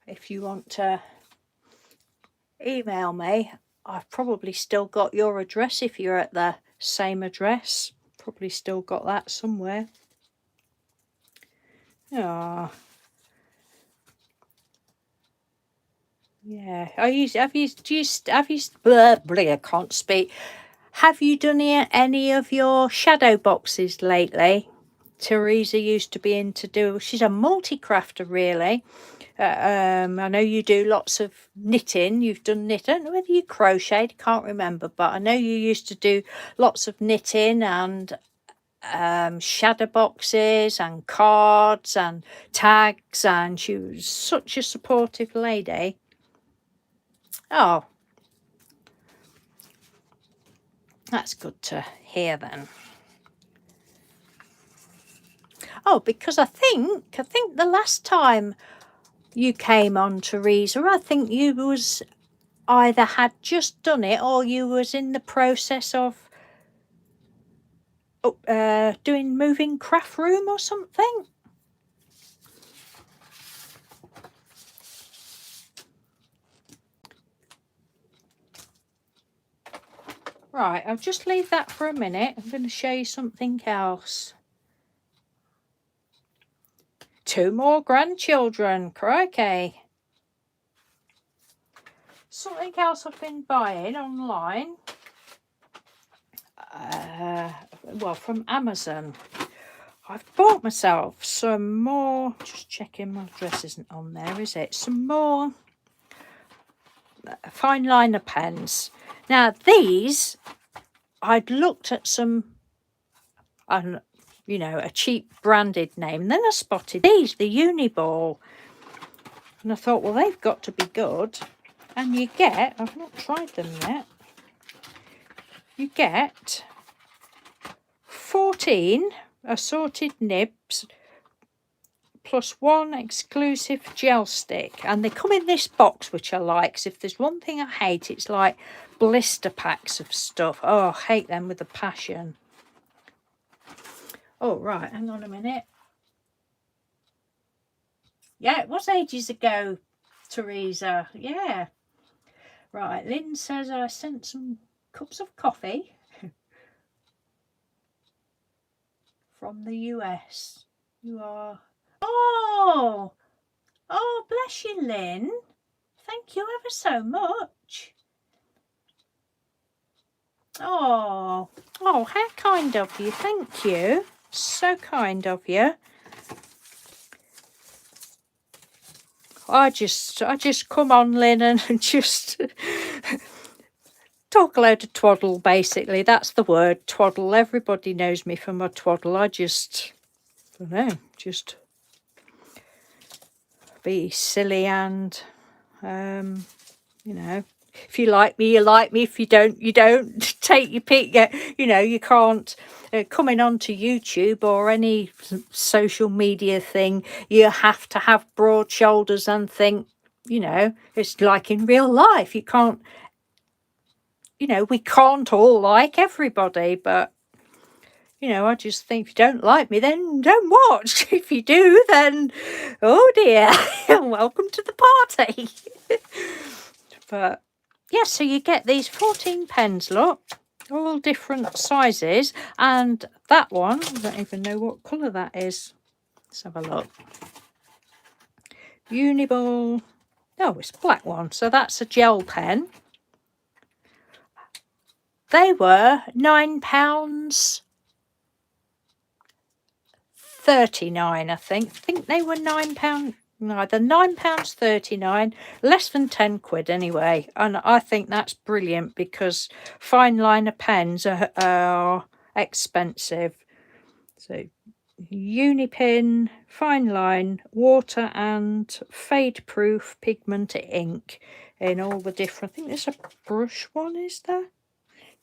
If you want to email me, I've probably still got your address if you're at the same address. Probably still got that somewhere. Ah. Yeah. I can't speak. Have you done any of your shadow boxes lately? Teresa used to be she's a multi-crafter really. I know you do lots of knitting. You've done knit. I don't know whether you crocheted, can't remember, but I know you used to do lots of knitting and shadow boxes and cards and tags, and she was such a supportive lady. Oh, that's good to hear then. Oh, because I think the last time you came on, Teresa, I think you was either had just done it or you was in the process of doing moving craft room or something. Right, I'll just leave that for a minute. I'm going to show you something else. 2 more grandchildren, crikey. Something else I've been buying online. Well, from Amazon. I've bought myself some more, just checking my address isn't on there, is it? Some more fine liner pens. Now these, I'd looked at some, you know, a cheap branded name. And then I spotted these, the Uniball. And I thought, well, they've got to be good. And you get, I've not tried them yet, you get 14 assorted nibs plus 1 exclusive gel stick. And they come in this box, which I like. So if there's one thing I hate, it's like blister packs of stuff. Oh, I hate them with a passion. Oh, right, hang on a minute. Yeah, it was ages ago, Teresa. Yeah. Right, Lynn says I sent some cups of coffee from the US. You are... Oh! Oh, bless you, Lynn. Thank you ever so much. Oh, how kind of you. Thank you. So kind of you. I just come on, Lynn, and just talk a load of twaddle, basically. That's the word, twaddle. Everybody knows me for my twaddle. I don't know, just be silly and, you know, if you like me, you like me. If you don't, you don't. Take your pick. You know, you can't, coming onto YouTube or any social media thing, you have to have broad shoulders and think, you know, it's like in real life. You can't, you know, we can't all like everybody, but, you know, I just think if you don't like me, then don't watch. If you do, then, oh dear, welcome to the party. But, yeah, so you get these 14 pens, look, all different sizes. And that one, I don't even know what colour that is. Let's have a look. Uniball. Oh, it's a black one. So that's a gel pen. They were £9.39, I think. I think they were £9. No, they're £9.39, less than 10 quid anyway. And I think that's brilliant because fine liner pens are expensive. So Unipin, fine line, water and fade proof pigment ink in all the different. I think there's a brush one, is there?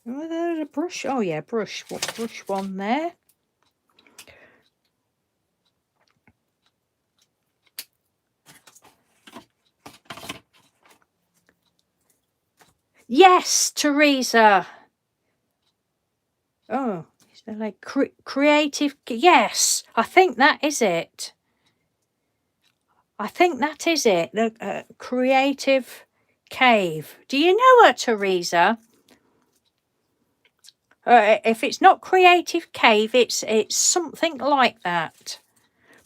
Oh, there's a brush. Oh yeah, brush. What brush one there? Yes, Teresa. Oh, is there like creative? Yes, I think that is it. I think that is it. The creative cave. Do you know her, Teresa? If it's not creative cave, it's something like that.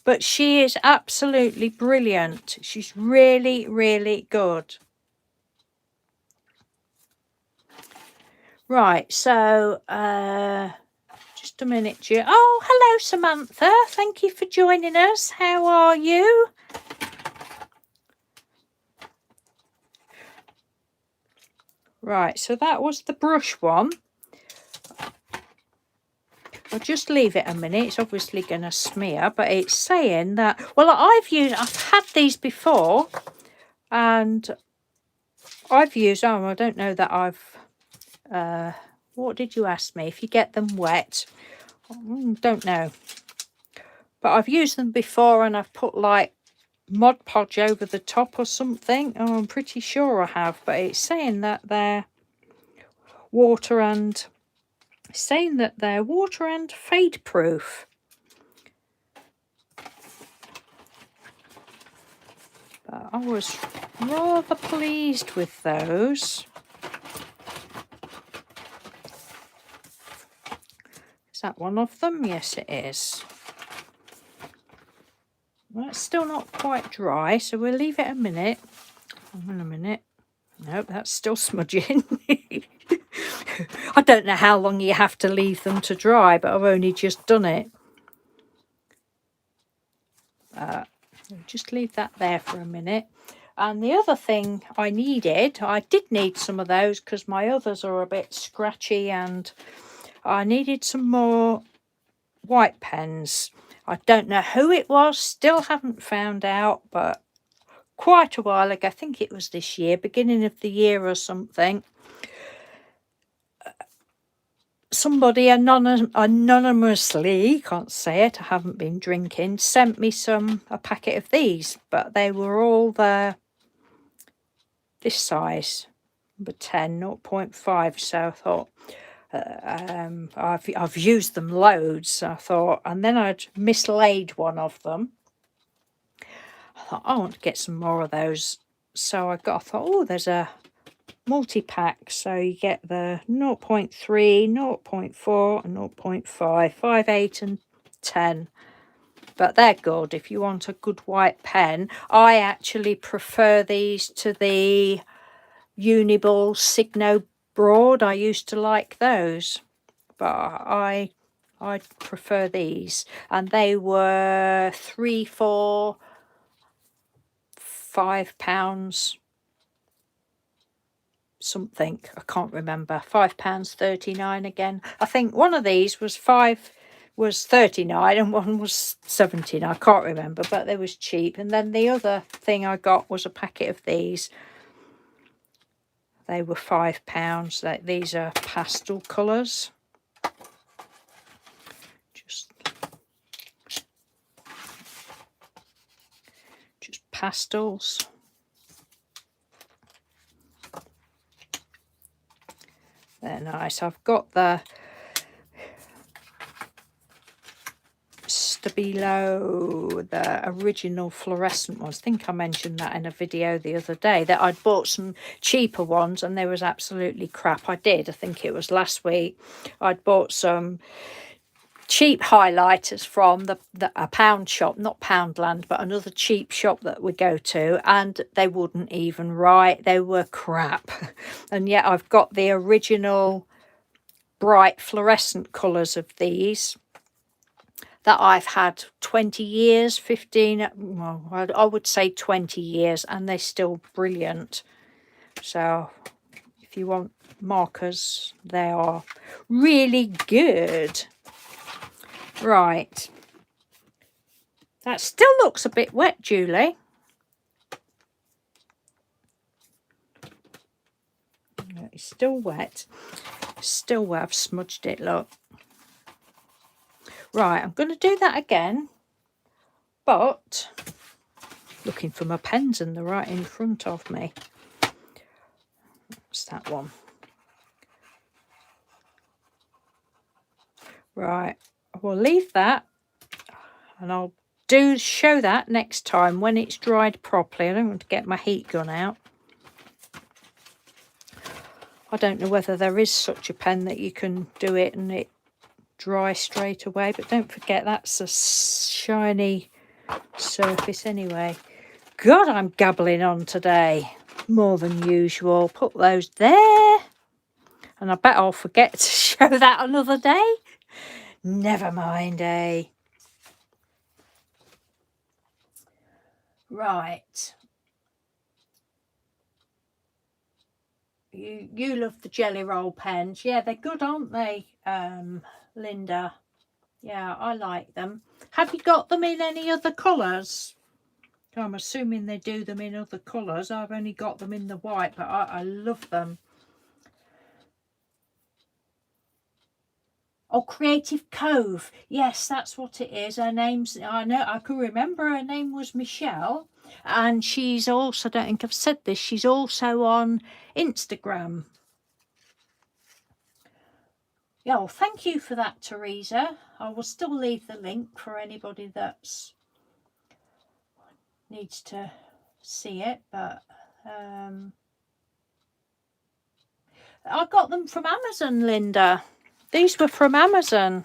But she is absolutely brilliant. She's really, really good. Right, so just a minute, Jill. Oh, hello, Samantha. Thank you for joining us. How are you? Right, so that was the brush one. I'll just leave it a minute. It's obviously going to smear, but it's saying that, well, I've had these before, and I've used, oh, I don't know that I've, what did you ask me? If you get them wet, don't know. But I've used them before and I've put like Mod Podge over the top or something. Oh, I'm pretty sure I have, but it's saying that they're water and fade proof. But I was rather pleased with those. Is that one of them? Yes, it is. Well, it's still not quite dry, so we'll leave it a minute. Hang on a minute. Nope, that's still smudging. I don't know how long you have to leave them to dry, but I've only just done it. Just leave that there for a minute. And the other thing I did need some of those because my others are a bit scratchy, and I needed some more white pens. I don't know who it was, still haven't found out, but quite a while ago, I think it was this year, beginning of the year or something, somebody anonymously, can't say it, I haven't been drinking, sent me a packet of these, but they were all this size, number 10, 0.5, so I thought, I've used them loads, I thought, and then I'd mislaid one of them. I thought, I want to get some more of those, so I thought, oh, there's a multi-pack, so you get the 0.3, 0.4 and 0.5, 5, 8 and 10. but they're good if you want a good white pen. I actually prefer these to the Uniball Signo Broad. I used to like those, but I prefer these, and they were £3, £4, £5 something. I can't remember. £5.39 again. I think one of these was 39 and one was 17. I can't remember, but they was cheap. And then the other thing I got was a packet of these. They were £5. These are pastel colours. Just pastels. They're nice. I've got the Stabilo, the original fluorescent ones. I think I mentioned that in a video the other day, that I'd bought some cheaper ones and they was absolutely crap. I think it was last week. I'd bought some cheap highlighters from a pound shop, not Poundland, but another cheap shop that we go to, and they wouldn't even write. They were crap. And yet I've got the original bright fluorescent colours of these that I've had 20 years, 15, well, I would say 20 years, and they're still brilliant. So if you want markers, they are really good. Right. That still looks a bit wet, Julie. It's still wet. Still wet. I've smudged it, look. Right, I'm going to do that again. But looking for my pens and they're right in front of me. What's that one? Right, we'll leave that, and I'll show that next time when it's dried properly. I don't want to get my heat gun out. I don't know whether there is such a pen that you can do it and it dry straight away, but don't forget that's a shiny surface anyway. God, I'm gabbling on today more than usual. Put those there, and I bet I'll forget to show that another day. Never mind, eh? Right. You love the jelly roll pens. Yeah, they're good, aren't they, Linda? Yeah, I like them. Have you got them in any other colours? I'm assuming they do them in other colours. I've only got them in the white, but I love them. Oh, Creative Cove. Yes, that's what it is. Her name's, I know, I can remember her name was Michelle. And she's also, I don't think I've said this, she's also on Instagram. Yeah, well, thank you for that, Teresa. I will still leave the link for anybody that's needs to see it, but I got them from Amazon, Linda. These were from Amazon,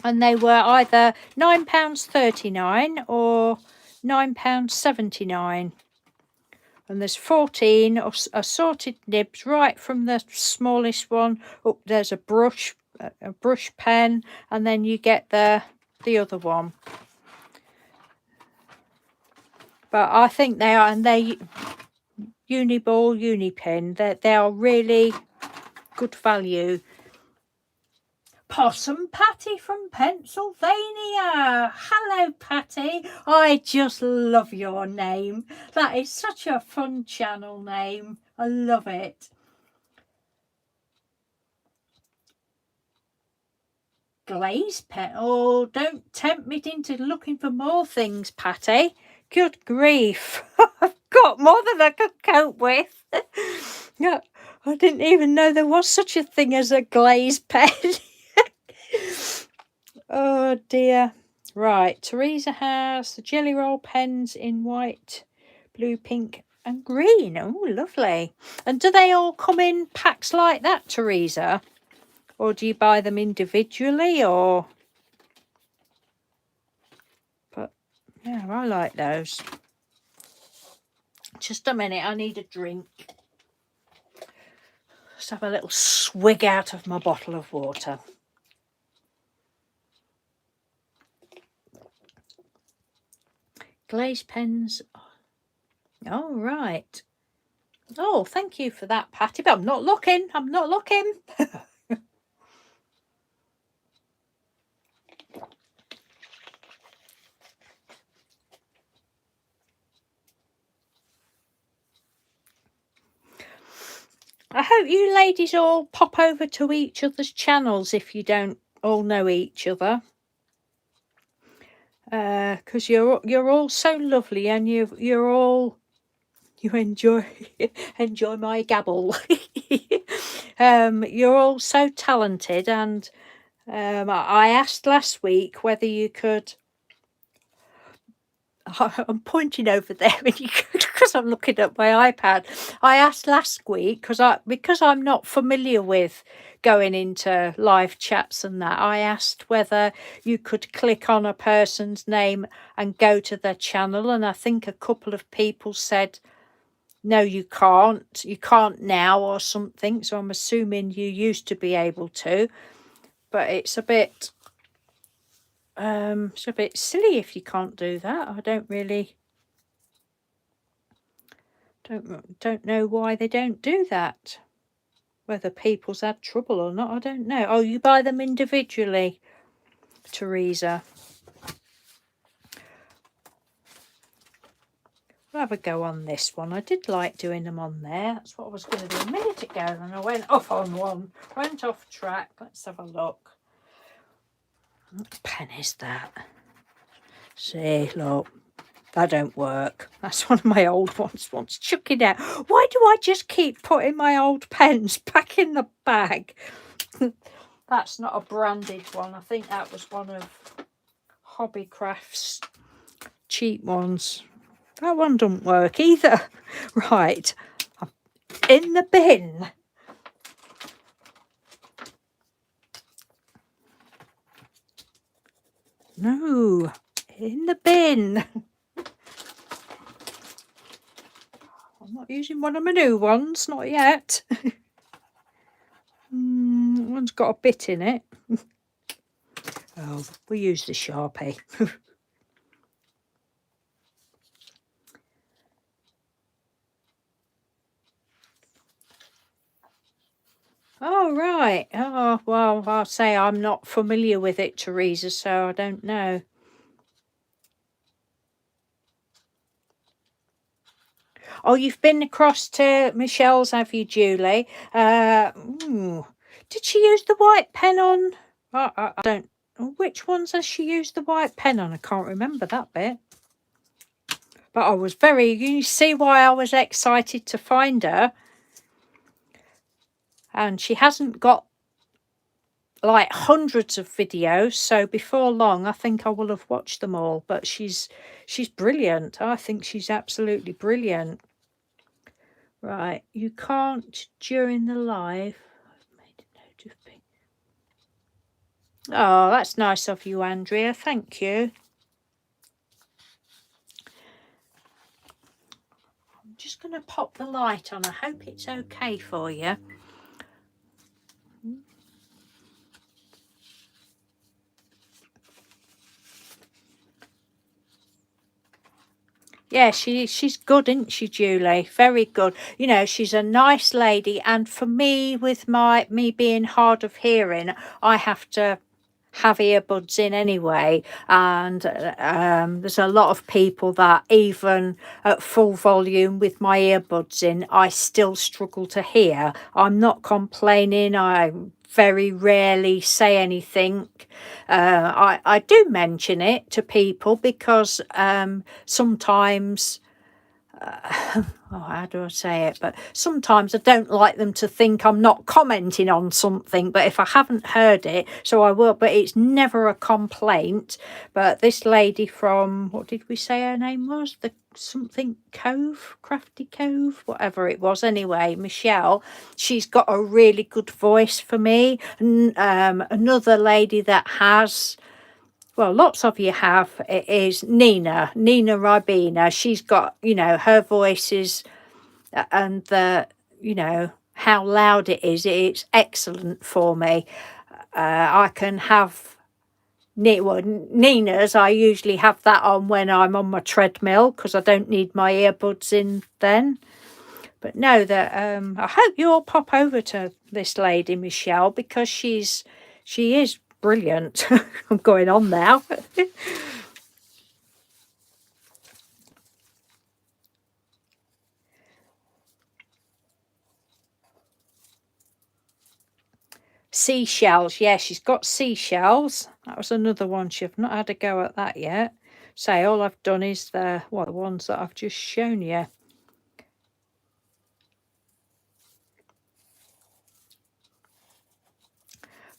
and they were either £9.39 or £9.79. And there's 14 assorted nibs, right from the smallest one up. There's a brush pen, and then you get the other one. But I think they are, and they Uniball, Unipin. They are really good value. Possum Patty from Pennsylvania. Hello, Patty. I just love your name. That is such a fun channel name. I love it. Glaze pen. Oh, don't tempt me into looking for more things, Patty. Good grief. I've got more than I could cope with. Yeah, I didn't even know there was such a thing as a glaze pen. Oh dear. Right, Teresa has the jelly roll pens in white, blue, pink and green. Oh, lovely. And do they all come in packs like that, Teresa? Or do you buy them individually, or? Yeah, I like those. Just a minute, I need a drink. Just have a little swig out of my bottle of water. Glaze pens. Oh, right. Oh, thank you for that, Patty, but I'm not looking. I'm not looking. I hope you ladies all pop over to each other's channels if you don't all know each other. Because you're all so lovely, and you enjoy my gabble. You're all so talented, and I asked last week whether you could. I'm pointing over there, and you could, because I'm looking at my iPad. I asked last week because I'm not familiar with going into live chats and that. I asked whether you could click on a person's name and go to their channel, and I think a couple of people said, no, you can't. You can't now or something. So I'm assuming you used to be able to, but it's a bit silly if you can't do that. I don't really don't know why they don't do that. Whether people's had trouble or not, I don't know. Oh, you buy them individually, Teresa. I'll have a go on this one. I did like doing them on there. That's what I was going to do a minute ago, and I went off on one. Went off track. Let's have a look. What pen is that? See, look. That don't work. That's one of my old ones. Once chuck it out. Why do I just keep putting my old pens back in the bag? That's not a branded one. I think that was one of Hobbycraft's cheap ones. That one doesn't work either. Right. In the bin. No. In the bin. I'm not using one of my new ones, not yet. One's got a bit in it. Oh, we use the Sharpie. Oh, right. Oh, well, I'll say I'm not familiar with it, Teresa, so I don't know. Oh, you've been across to Michelle's, have you, Julie? Did she use the white pen on? I don't. Which ones has she used the white pen on? I can't remember that bit. But I was you see why I was excited to find her. And she hasn't got like hundreds of videos, so before long I think I will have watched them all. But she's brilliant. I think she's absolutely brilliant. Right, you can't during the live. I've made a note of pink. Oh, that's nice of you, Andrea. Thank you. I'm just going to pop the light on. I hope it's okay for you. Yeah, she's good, isn't she, Julie? Very good. You know, she's a nice lady, and for me, with me being hard of hearing, I have to have earbuds in anyway, and there's a lot of people that even at full volume with my earbuds in, I still struggle to hear. I'm not complaining. I very rarely say anything. I do mention it to people because sometimes how do I say it? But sometimes I don't like them to think I'm not commenting on something, but if I haven't heard it, so I will, but it's never a complaint. But this lady from, what did we say her name was? The something Cove, Crafty Cove, whatever it was. Anyway, Michelle, she's got a really good voice for me. And another lady that has well, lots of you have, it is Nina Ribena. She's got, you know, her voice is, and the, you know, how loud it is, it's excellent for me. I can have Nina's, I usually have that on when I'm on my treadmill because I don't need my earbuds in then. But no, that I hope you all pop over to this lady Michelle, because she is brilliant. I'm going on now. Seashells, yeah, she's got seashells. That was another one. She've not had a go at that yet. Say, all I've done is the ones that I've just shown you.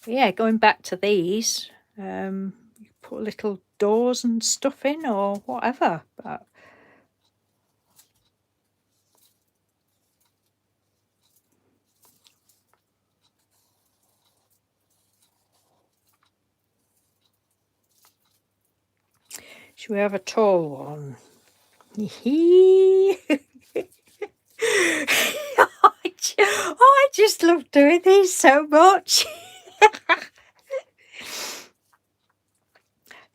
But yeah, going back to these, you put little doors and stuff in or whatever. But should we have a tall one? I just love doing these so much.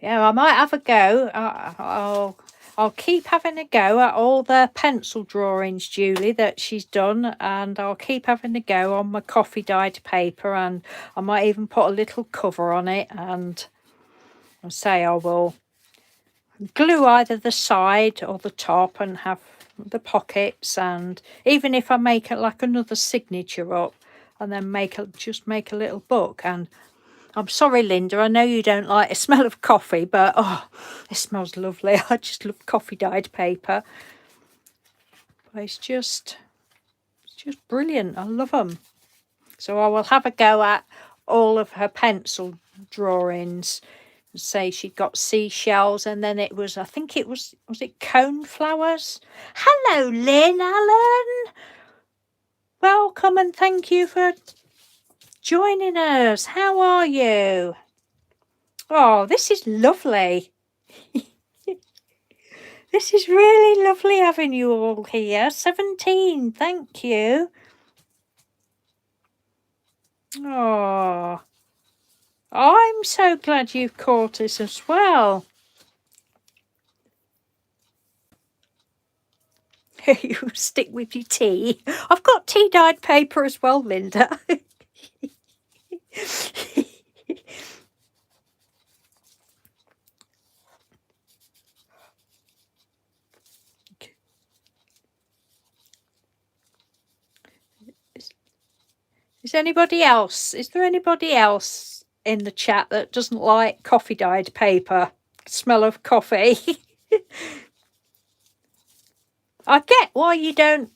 Yeah, I might have a go. I'll keep having a go at all the pencil drawings, Julie, that she's done, and I'll keep having a go on my coffee dyed paper, and I might even put a little cover on it, and I'll say I will glue either the side or the top and have the pockets, and even if I make it like another signature up and then just make a little book. And I'm sorry, Linda, I know you don't like the smell of coffee, but oh, it smells lovely. I just love coffee dyed paper. But it's just brilliant. I love them. So I will have a go at all of her pencil drawings. Say she'd got seashells, and then it was, I think it was it cone flowers? Hello, Lynn Allen. Welcome and thank you for joining us. How are you? Oh, this is lovely. This is really lovely having you all here. 17, thank you. Oh, I'm so glad you've caught us as well. You stick with your tea. I've got tea dyed paper as well, Linda. Is there anybody else in the chat that doesn't like coffee dyed paper? Smell of coffee. I get why you don't.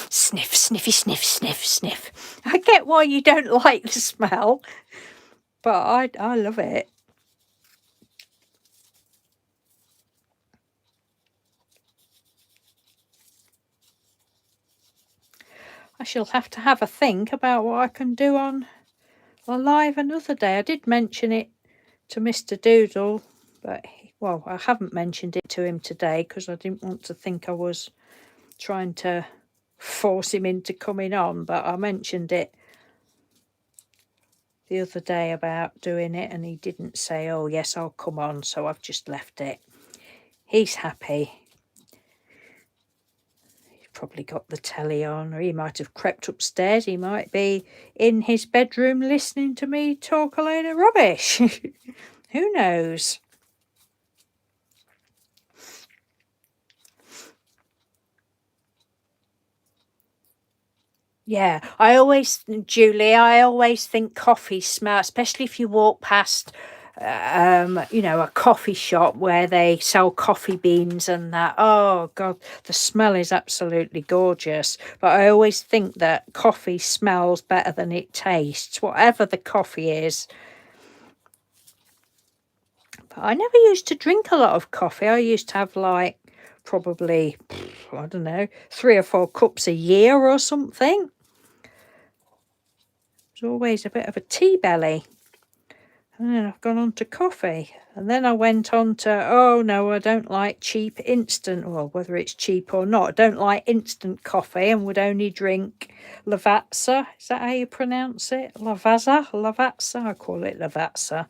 Sniff, sniffy, sniff, sniff, sniff. I get why you don't like the smell, but I love it. I shall have to have a think about what I can do on a live another day. I did mention it to Mr. Doodle, but well, I haven't mentioned it to him today because I didn't want to think I was trying to force him into coming on, but I mentioned it the other day about doing it, and he didn't say, oh yes, I'll come on, so I've just left it. He's happy. He's probably got the telly on, or he might have crept upstairs. He might be in his bedroom listening to me talk a load of rubbish. Who knows? Yeah, Julie, I always think coffee smell, especially if you walk past, you know, a coffee shop where they sell coffee beans and that. Oh, God, the smell is absolutely gorgeous. But I always think that coffee smells better than it tastes, whatever the coffee is. But I never used to drink a lot of coffee. I used to have like probably, I don't know, 3 or 4 cups a year or something. Always a bit of a tea belly. And then I've gone on to coffee. And then I went on to, oh no, I don't like cheap instant, well, whether it's cheap or not, I don't like instant coffee and would only drink Lavazza. Is that how you pronounce it? Lavazza? I call it Lavazza.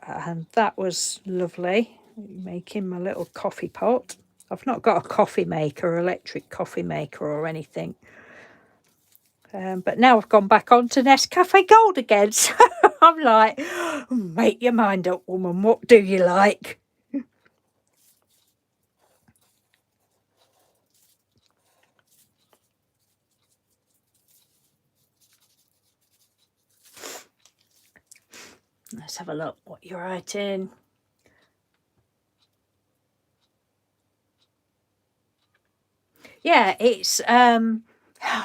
And that was lovely, making my little coffee pot. I've not got a coffee maker, electric coffee maker or anything. But now I've gone back on to Nescafe Gold again. So I'm like, make your mind up, woman. What do you like? Let's have a look what you're writing. Yeah, it's I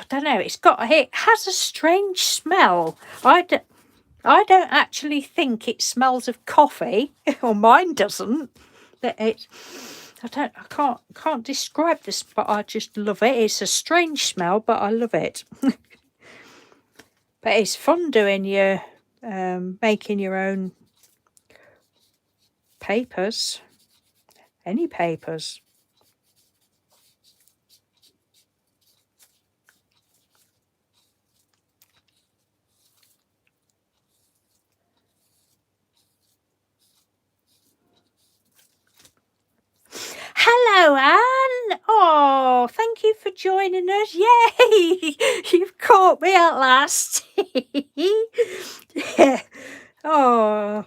don't know. It has a strange smell. I don't actually think it smells of coffee, or mine doesn't. I can't describe this, but I just love it. It's a strange smell, but I love it. But it's fun doing your making your own papers, any papers. Hello, Anne. Oh, thank you for joining us. Yay! You've caught me at last. Yeah. Oh.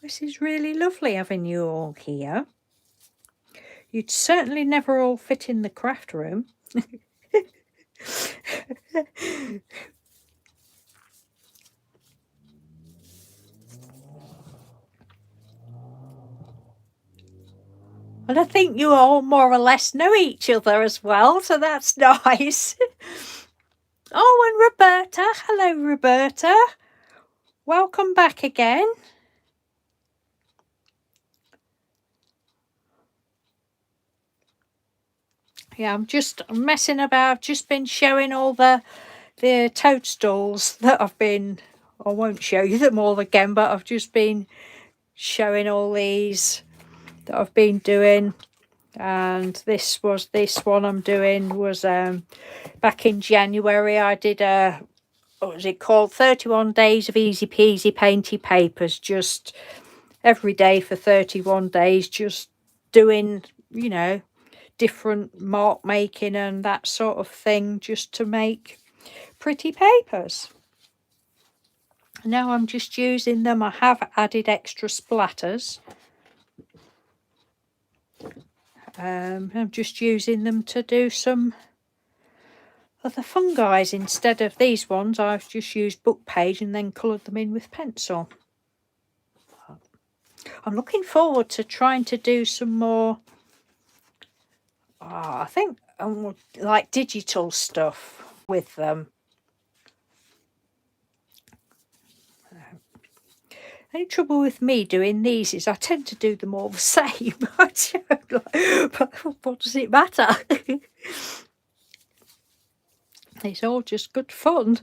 This is really lovely having you all here. You'd certainly never all fit in the craft room. And I think you all more or less know each other as well, so that's nice. Oh, and Roberta. Hello, Roberta. Welcome back again. Yeah, I'm just messing about. I've just been showing all the toadstools that I won't show you them all again, but I've just been showing all these that I've been doing. And this one I'm doing was back in January. I did what was it called, 31 days of easy peasy painty papers, just every day for 31 days, just doing, different mark making and that sort of thing, just to make pretty papers. Now I'm just using them. I have added extra splatters. I'm just using them to do some other fungi. Instead of these ones, I've just used book page and then coloured them in with pencil. I'm looking forward to trying to do some more, I think, like digital stuff with them. The only trouble with me doing these is I tend to do them all the same. But what does it matter? It's all just good fun.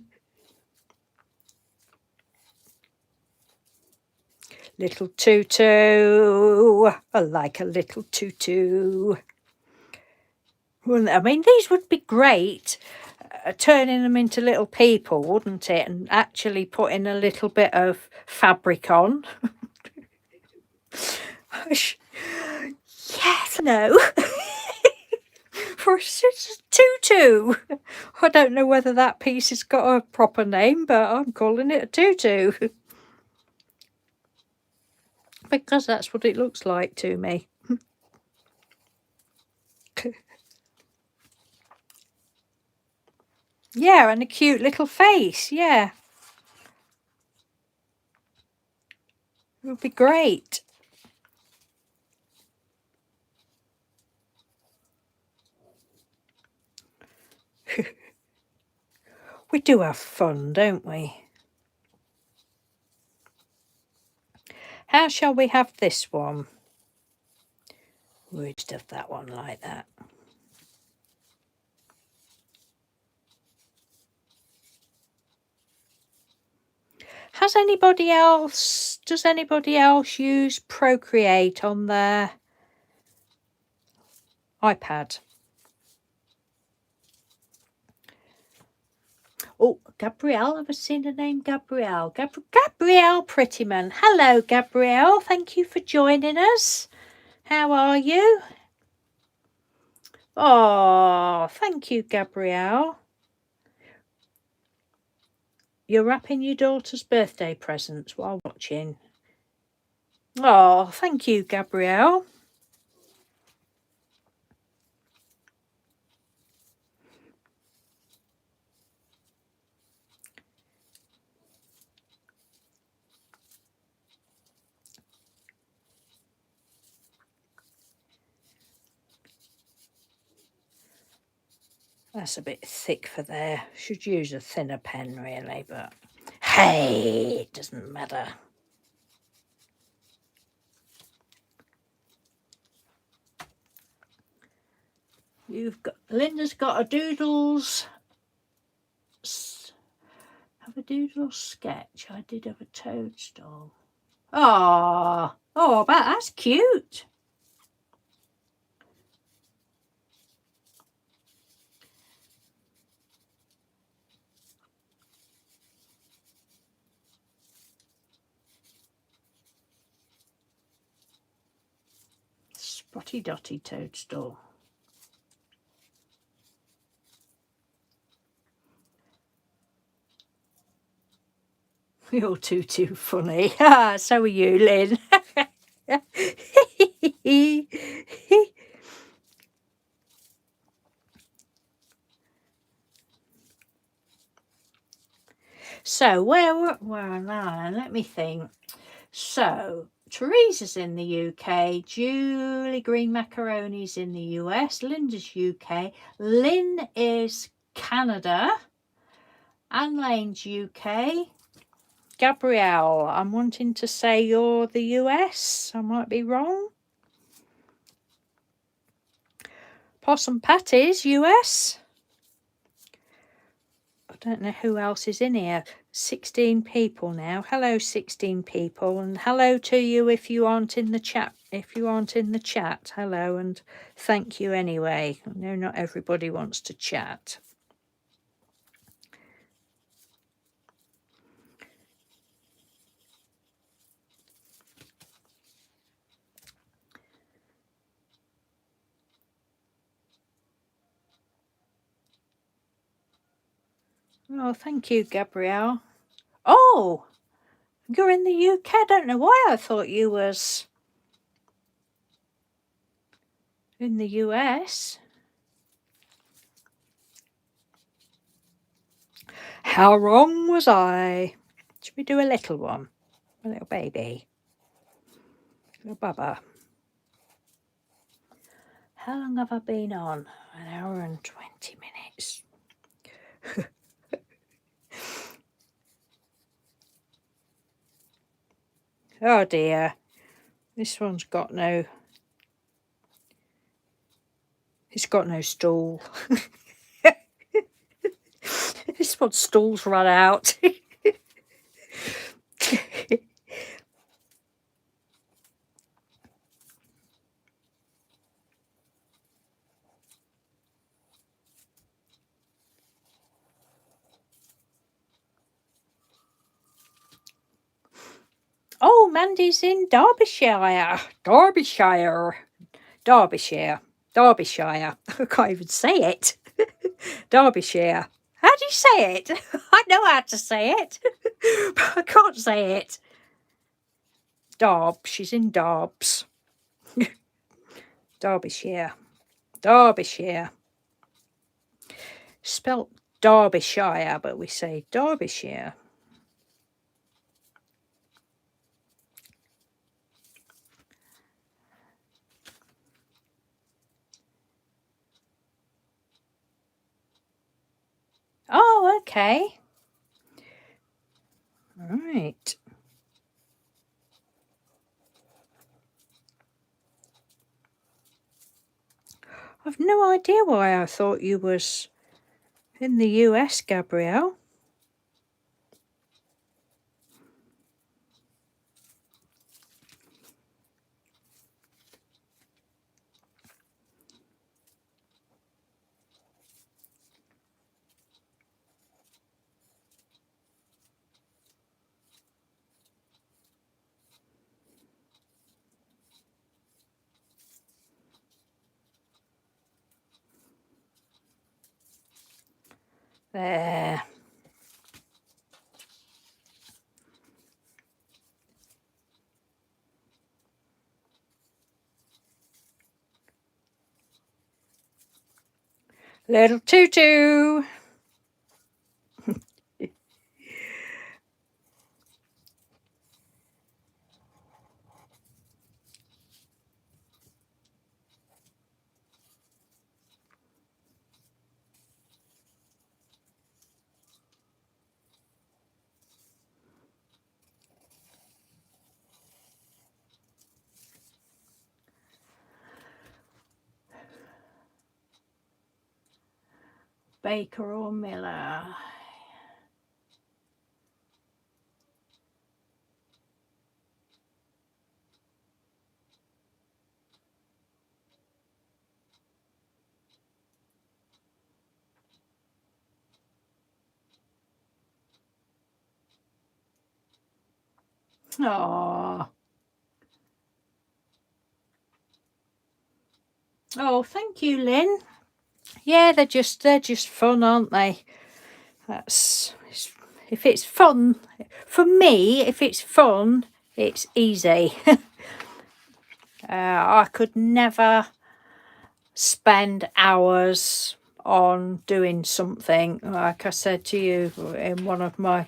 Little tutu. I like a little tutu. I mean, these would be great, turning them into little people, wouldn't it? And actually putting a little bit of fabric on. Yes, no. For a tutu. I don't know whether that piece has got a proper name, but I'm calling it a tutu. Because that's what it looks like to me. Yeah, and a cute little face, yeah. It would be great. We do have fun, don't we? How shall we have this one? We'll just have that one like that. does anybody else use Procreate on their iPad? Oh, Gabrielle, I've seen the name Gabrielle. Gabrielle Prettyman. Hello, Gabrielle. Thank you for joining us. How are you? Oh, thank you, Gabrielle. You're wrapping your daughter's birthday presents while watching. Oh, thank you, Gabrielle. That's a bit thick for there. Should use a thinner pen, really, but hey, it doesn't matter. Linda's got a doodles. Have a doodle sketch. I did have a toadstool. Oh, that's cute. Spotty dotty toadstool. You're too funny. So are you, Lynn. So well, let me think. So Teresa's in the UK, Julie Green Macaroni's in the US, Linda's UK, Lynn is Canada, Anne Lane's UK. Gabrielle, I'm wanting to say you're the US. I might be wrong. Possum Patty's US. I don't know who else is in here. 16 people now. Hello, 16 people, and hello to you if you aren't in the chat. If you aren't in the chat, hello, and thank you anyway. I know not everybody wants to chat. Oh, thank you, Gabrielle. Oh, you're in the UK. I don't know why I thought you was in the US. How wrong was I? Should we do a little one? A little baby. Little Bubba. How long have I been on? An hour and 20 minutes. Oh dear. This one's got no... It's got no stool. This one's stool's run out. Oh, Mandy's in Derbyshire. Derbyshire. I can't even say it. Derbyshire. How do you say it? I know how to say it, but I can't say it. She's in Darbs. Derbyshire. Spelt Derbyshire, but we say Derbyshire. Oh, okay. All right. I've no idea why I thought you was in the US, Gabrielle. There. Little tutu. Baker or Miller. Aww. Oh, thank you, Lynn. Yeah, they're just fun, aren't they? If it's fun for me, if it's fun, it's easy. I could never spend hours on doing something, like I said to you in one of my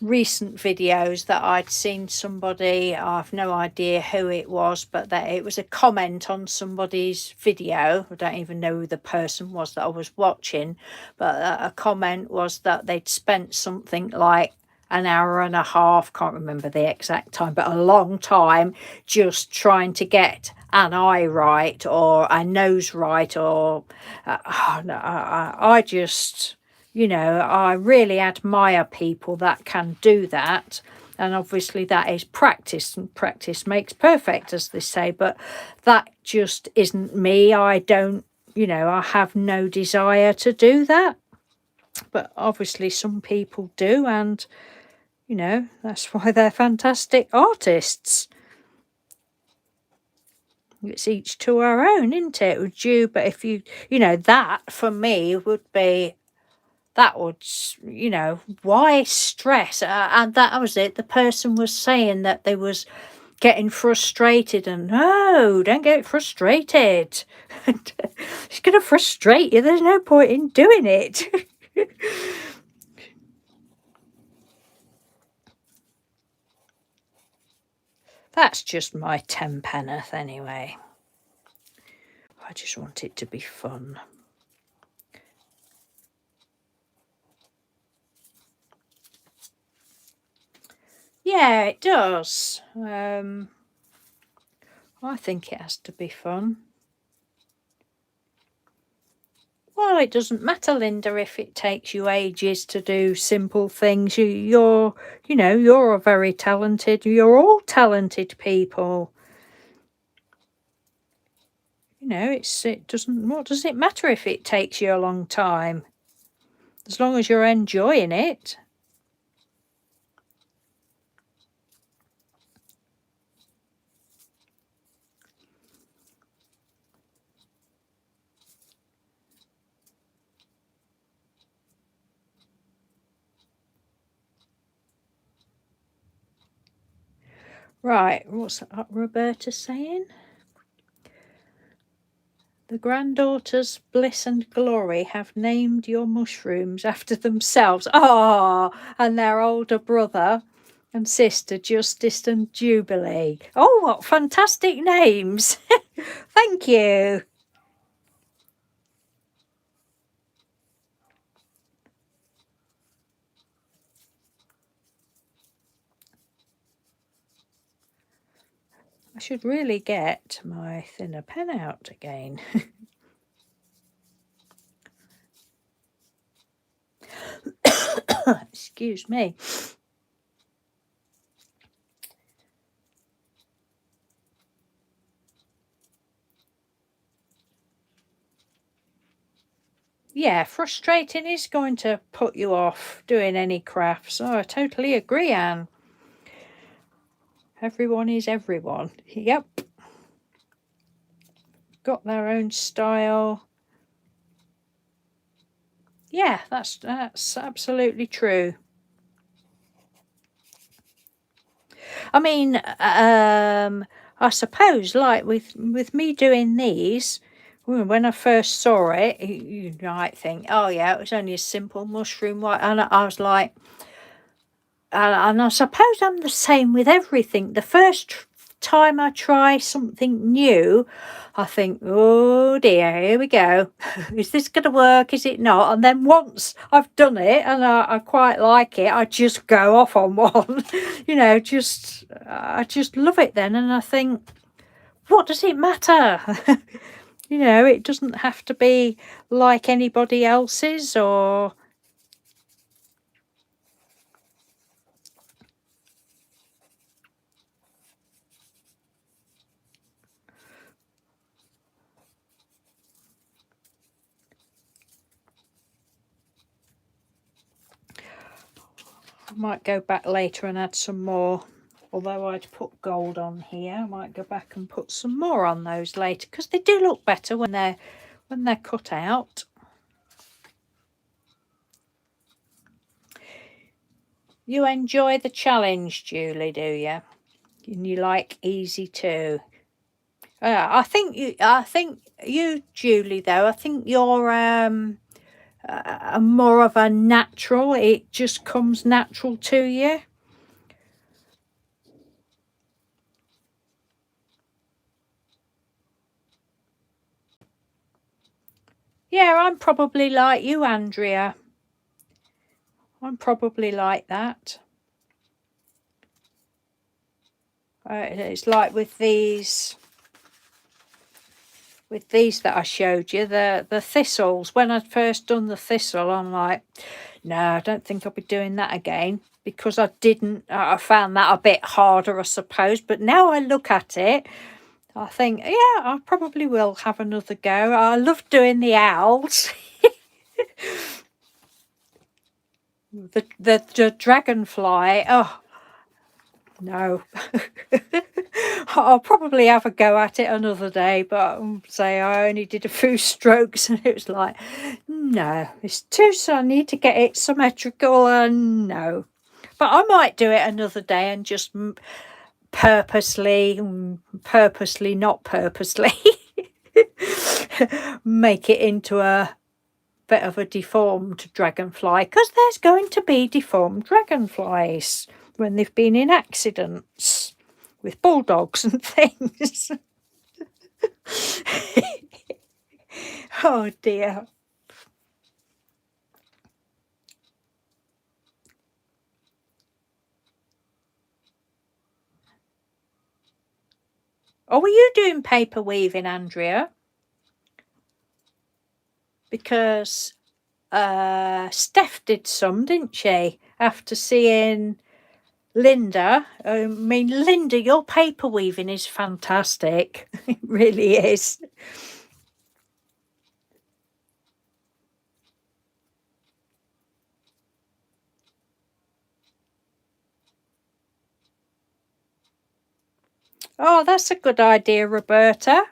recent videos, that I'd seen somebody, I've no idea who it was, but that it was a comment on somebody's video. I don't even know who the person was that I was watching, but a comment was that they'd spent something like an hour and a half, can't remember the exact time, but a long time, just trying to get an eye right or a nose right, or I just, you know, I really admire people that can do that. And obviously that is practice, and practice makes perfect, as they say, but that just isn't me. I don't, you know, I have no desire to do that. But obviously some people do, and, you know, that's why they're fantastic artists. It's each to our own, isn't it? Would you? But if you know, that for me would be, that would, you know, why stress? And that was it. The person was saying that they was getting frustrated, and no, don't get frustrated. It's going to frustrate you. There's no point in doing it. That's just my 10 penneth anyway. I just want it to be fun. Yeah, it does. I think it has to be fun. Well, it doesn't matter, Linda, if it takes you ages to do simple things. You're, you know, you're a very talented, you're all talented people. You know, it doesn't, what does it matter if it takes you a long time? As long as you're enjoying it. Right, what's Roberta saying? The granddaughters Bliss and Glory have named your mushrooms after themselves. Ah, and their older brother and sister, Justice and Jubilee. Oh, what fantastic names. Thank you. I should really get my thinner pen out again. Excuse me. Yeah, frustrating is going to put you off doing any crafts. Oh, I totally agree, Anne. Everyone is everyone. Yep. Got their own style. Yeah, that's absolutely true. I mean, I suppose, like with me doing these, when I first saw it, you might think, oh yeah, it was only a simple mushroom white, and I was like, and I suppose I'm the same with everything. The first time I try something new, I think, oh dear, here we go. Is this going to work? Is it not? And then once I've done it and I quite like it, I just go off on one. You know, I just love it then. And I think, what does it matter? You know, it doesn't have to be like anybody else's or. I might go back later and add some more. Although I'd put gold on here, I might go back and put some more on those later because they do look better when they're cut out. You enjoy the challenge, Julie, do you? And you like easy too. I think you, Julie, though. I think you're more of a natural. It just comes natural to you. Yeah, I'm probably like you, Andrea. I'm probably like that. It's like with these that I showed you, the thistles. When I'd first done the thistle, I'm like, no, I don't think I'll be doing that again because I didn't. I found that a bit harder, I suppose. But now I look at it, I think, yeah, I probably will have another go. I love doing the owls. The dragonfly. Oh, no. I'll probably have a go at it another day, but say I only did a few strokes and it was like, no, it's too sunny to get it symmetrical and no. But I might do it another day and just purposely, not purposely, make it into a bit of a deformed dragonfly because there's going to be deformed dragonflies when they've been in accidents with bulldogs and things. Oh dear. Oh, were you doing paper weaving, Andrea? Because Steph did some, didn't she? After seeing Linda. I mean, Linda, your paper weaving is fantastic. It really is. Oh, that's a good idea, Roberta.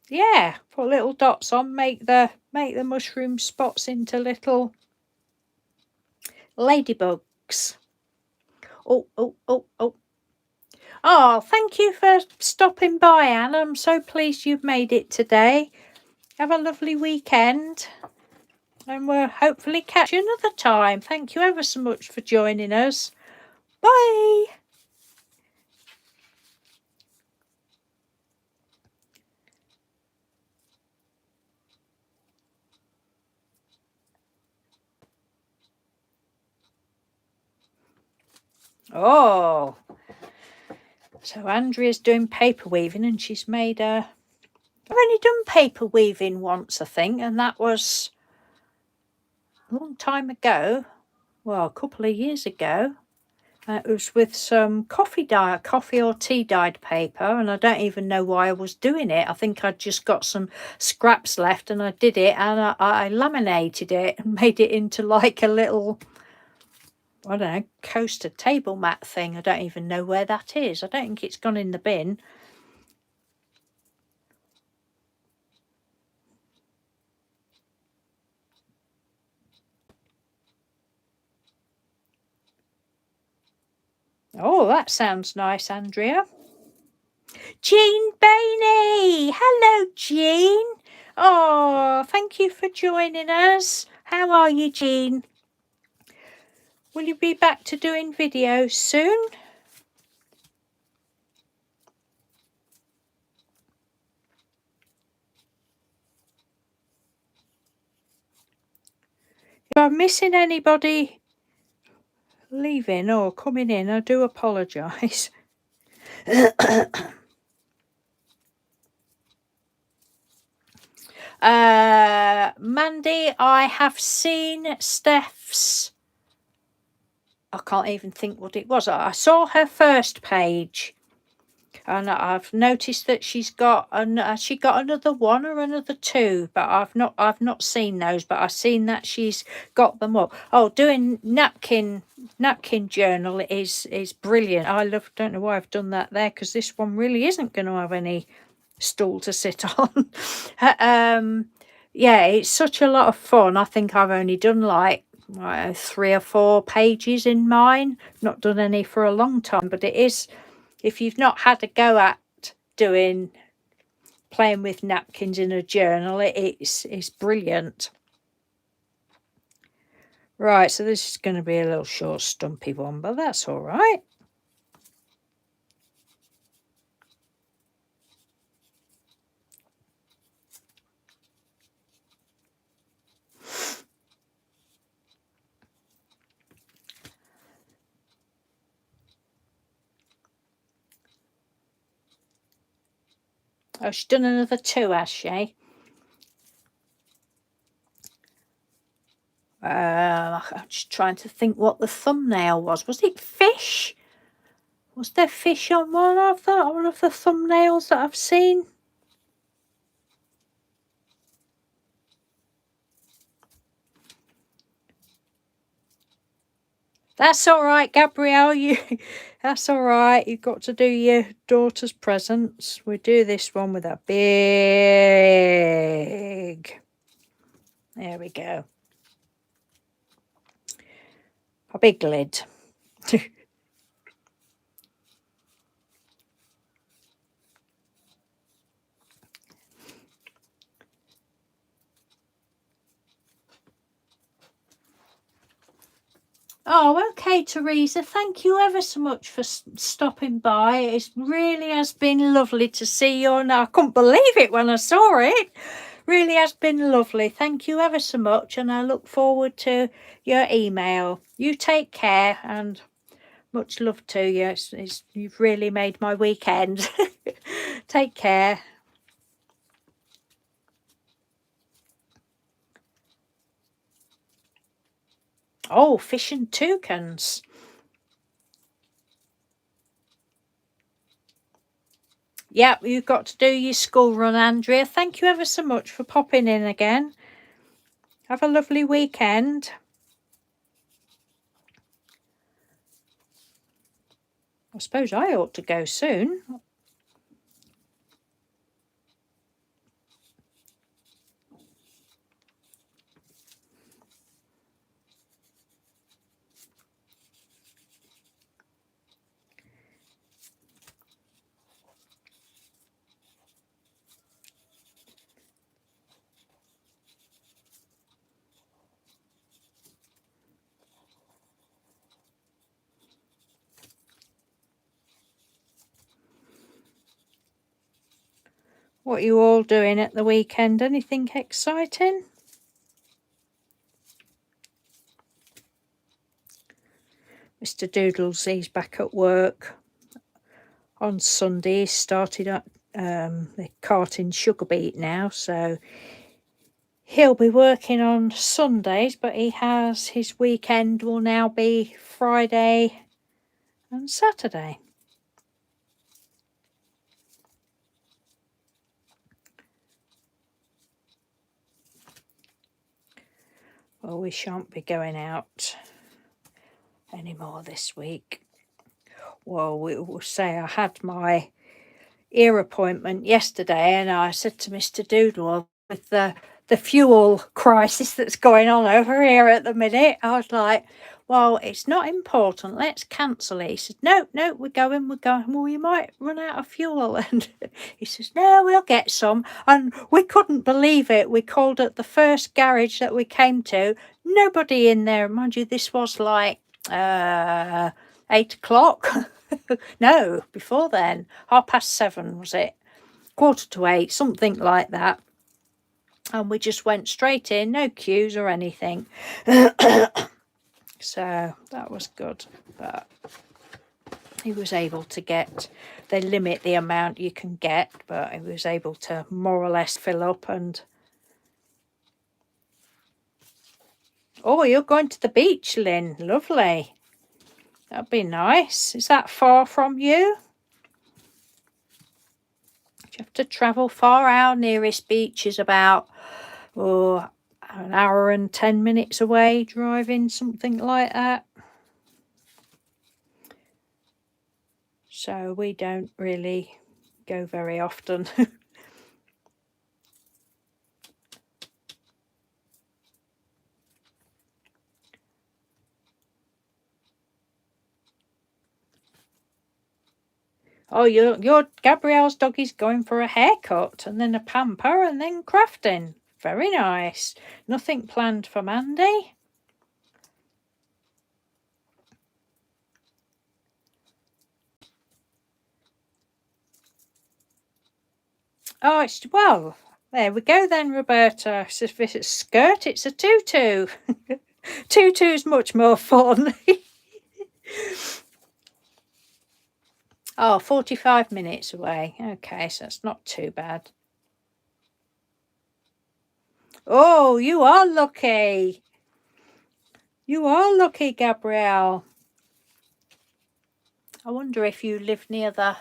Yeah, put little dots on, make the mushroom spots into little ladybugs. Oh, oh, oh, oh. Oh, thank you for stopping by, Anne. I'm so pleased you've made it today. Have a lovely weekend. And we'll hopefully catch you another time. Thank you ever so much for joining us. Bye. Oh, so Andrea's doing paper weaving and she's made a... I've only done paper weaving once, I think, and that was a long time ago. Well, a couple of years ago. It was with some coffee or tea dyed paper, and I don't even know why I was doing it. I think I'd just got some scraps left and I did it, and I laminated it and made it into like a little, I don't know, coaster table mat thing. I don't even know where that is. I don't think it's gone in the bin. Oh, that sounds nice, Andrea. Jean Bainey! Hello, Jean. Oh, thank you for joining us. How are you, Jean? Will you be back to doing videos soon? If I'm missing anybody leaving or coming in, I do apologise. Mandy, I have seen Steph's, I can't even think what it was. I saw her first page, and I've noticed that she's got she got another one or another two, but I've not seen those, but I've seen that she's got them all. Oh, doing napkin journal is brilliant. I don't know why I've done that there, because this one really isn't going to have any stool to sit on. Yeah, it's such a lot of fun. I think I've only done like 3 or 4 pages in mine, not done any for a long time, but it is, if you've not had a go at playing with napkins in a journal, it's brilliant. Right, so this is going to be a little short stumpy one, but that's all right. Oh, she's done another 2, has she? I'm just trying to think what the thumbnail was. Was it fish? Was there fish on one of the thumbnails that I've seen? That's all right, Gabrielle. That's all right. You've got to do your daughter's presents. We do this one with a big. There we go. A big lid. Oh, okay, Teresa. Thank you ever so much for stopping by. It really has been lovely to see you. And I couldn't believe it when I saw it. Really has been lovely. Thank you ever so much. And I look forward to your email. You take care, and much love to you. You've really made my weekend. Take care. Oh, fish and toucans. Yep, you've got to do your school run, Andrea. Thank you ever so much for popping in again. Have a lovely weekend. I suppose I ought to go soon. What are you all doing at the weekend? Anything exciting? Mr. Doodles, he's back at work on Sunday. He started up the carting sugar beet now, so he'll be working on Sundays, but his weekend will now be Friday and Saturday. Well, we shan't be going out anymore this week. Well, we will say I had my ear appointment yesterday, and I said to Mr. Doodle, with the fuel crisis that's going on over here at the minute, I was like, well, it's not important. Let's cancel it. He said, no, we're going. Well, you might run out of fuel. And he says, no, we'll get some. And we couldn't believe it. We called at the first garage that we came to. Nobody in there. Mind you, this was like 8 o'clock. No, before then. 7:30 was it? 7:45, something like that. And we just went straight in, no queues or anything. So that was good. But he was able to get, they limit the amount you can get, but he was able to more or less fill up. And oh, you're going to the beach, Lynn. Lovely. That'd be nice. Is that far from you? Do you have to travel far? Our nearest beach is about an hour and 10 minutes away driving, something like that. So we don't really go very often. Oh, your Gabrielle's doggy's going for a haircut and then a pamper and then crafting. Very nice. Nothing planned for Mandy. Oh, well, there we go then, Roberta. So if it's a skirt, it's a tutu. Tutu's much more fun. Oh, 45 minutes away. Okay, so that's not too bad. Oh, you are lucky. You are lucky, Gabrielle. I wonder if you live near the...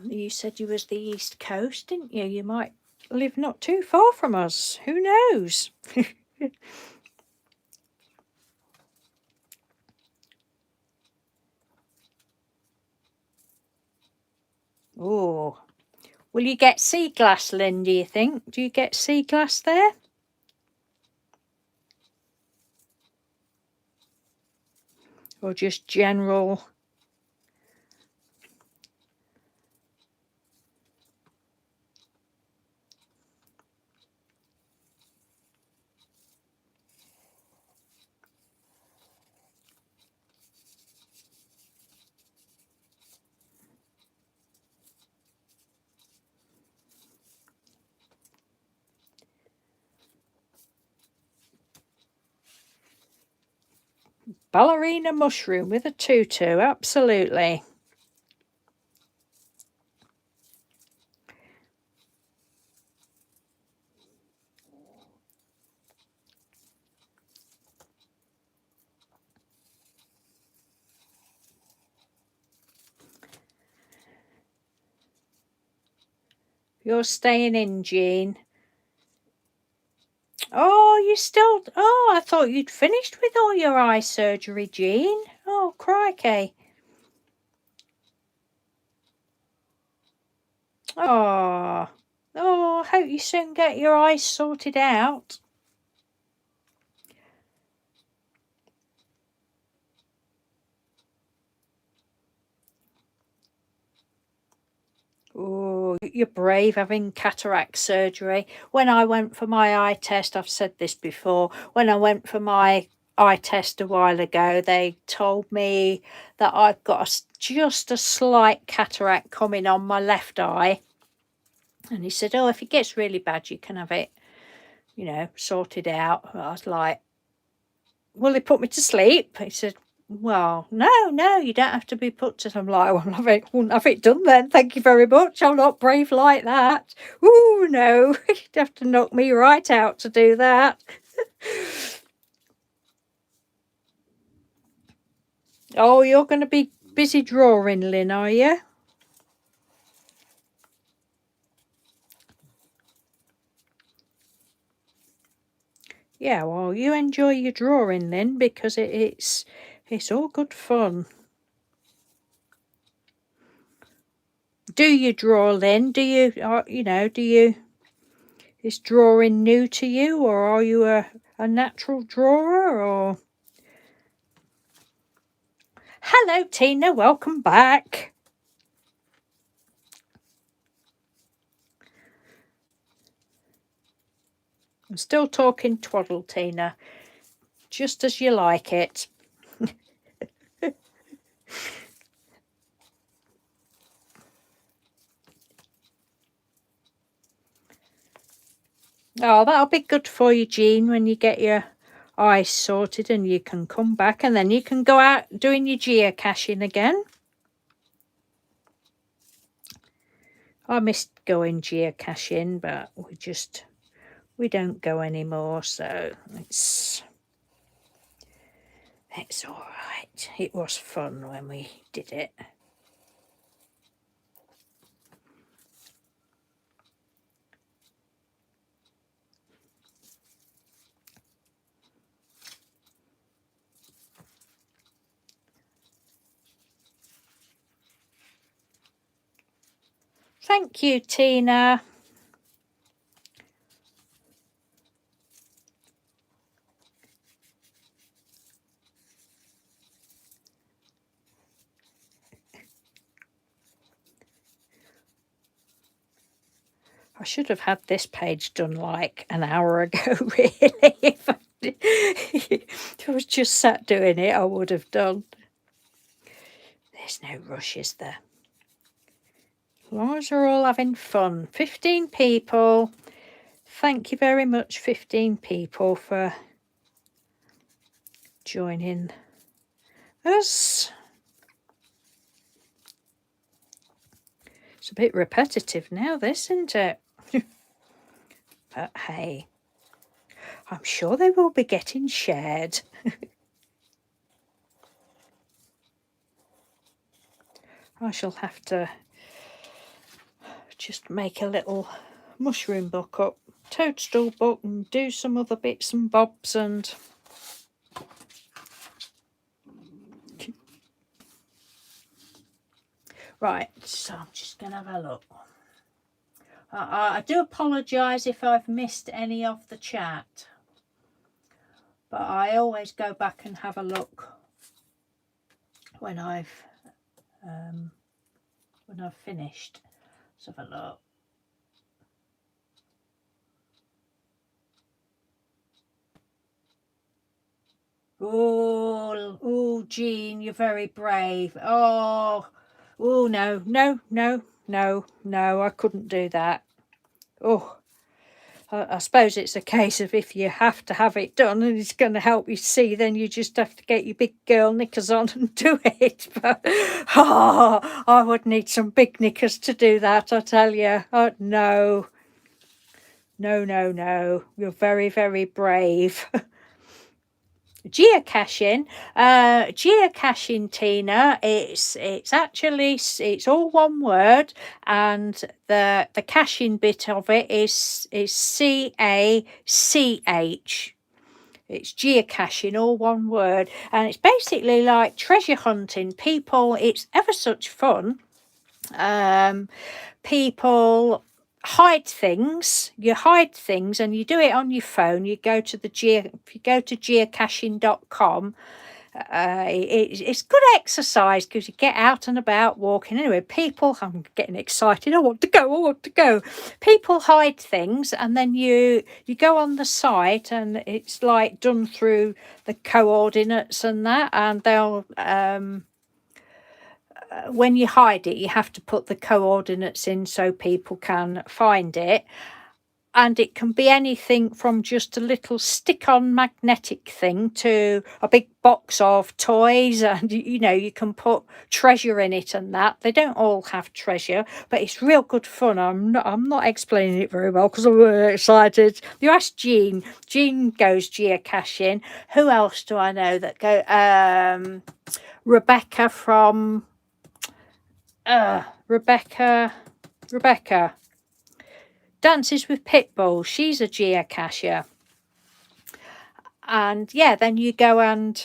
You said you was the East Coast, didn't you? You might live not too far from us. Who knows? Oh, will you get sea glass, Lynn, do you think? Do you get sea glass there? Or just general? Ballerina mushroom with a tutu, absolutely. You're staying in, Jean. Oh, you still... Oh, I thought you'd finished with all your eye surgery, Jean. Oh, crikey. Oh, I hope you soon get your eyes sorted out. Oh, you're brave having cataract surgery. When I went for my eye test, I've said this before, when I went for my eye test a while ago, they told me that I've got just a slight cataract coming on my left eye. And he said, oh, if it gets really bad, you can have it, sorted out. I was like, will they put me to sleep? He said, well, no, you don't have to be put to... I'm like, well, I won't have it done then. Thank you very much. I'm not brave like that. Ooh, no. You'd have to knock me right out to do that. Oh, you're going to be busy drawing, Lynn, are you? Yeah, well, you enjoy your drawing, Lynn, because it's all good fun. Do you draw, Lynn? Do you, is drawing new to you, or are you a a natural drawer, or... Hello, Tina, welcome back. I'm still talking twaddle, Tina, just as you like it. Oh, that'll be good for you, Jean, when you get your eyes sorted and you can come back and then you can go out doing your geocaching again. I missed going geocaching, but we don't go anymore, so it's all right. It was fun when we did it. Thank you, Tina. I should have had this page done like an hour ago, really. If I was just sat doing it, I would have done. There's no rush, is there? As long as we're all having fun. 15 people. Thank you very much, 15 people, for joining us. It's a bit repetitive now, this, isn't it? But hey, I'm sure they will be getting shared. I shall have to just make a little mushroom book up, toadstool book, and do some other bits and bobs. And right, so I'm just going to have a look. I do apologise if I've missed any of the chat, but I always go back and have a look when I've finished. Let's have a look. Oh, Jean, you're very brave. Oh, no, I couldn't do that. Oh, I suppose it's a case of if you have to have it done and it's going to help you see, then you just have to get your big girl knickers on and do it. But I would need some big knickers to do that, I tell you. Oh, no. You're very, very brave. Geocaching, Tina, it's actually, it's all one word, and the caching bit of it is CACH. It's geocaching, all one word, and it's basically like treasure hunting. People, it's ever such fun. People hide things. You hide things and you do it on your phone. You go to if you go to geocaching.com, it's good exercise because you get out and about walking. Anyway, people, I'm getting excited. I want to go. People hide things, and then you go on the site, and it's like done through the coordinates and that, and they'll when you hide it, you have to put the coordinates in so people can find it. And it can be anything from just a little stick-on magnetic thing to a big box of toys, and you can put treasure in it and that. They don't all have treasure, but it's real good fun. I'm not explaining it very well because I'm really excited. You ask Jean. Jean goes geocaching. Who else do I know that go? Rebecca from Rebecca Dances with Pitbull. She's a geocacher. And yeah, then you go and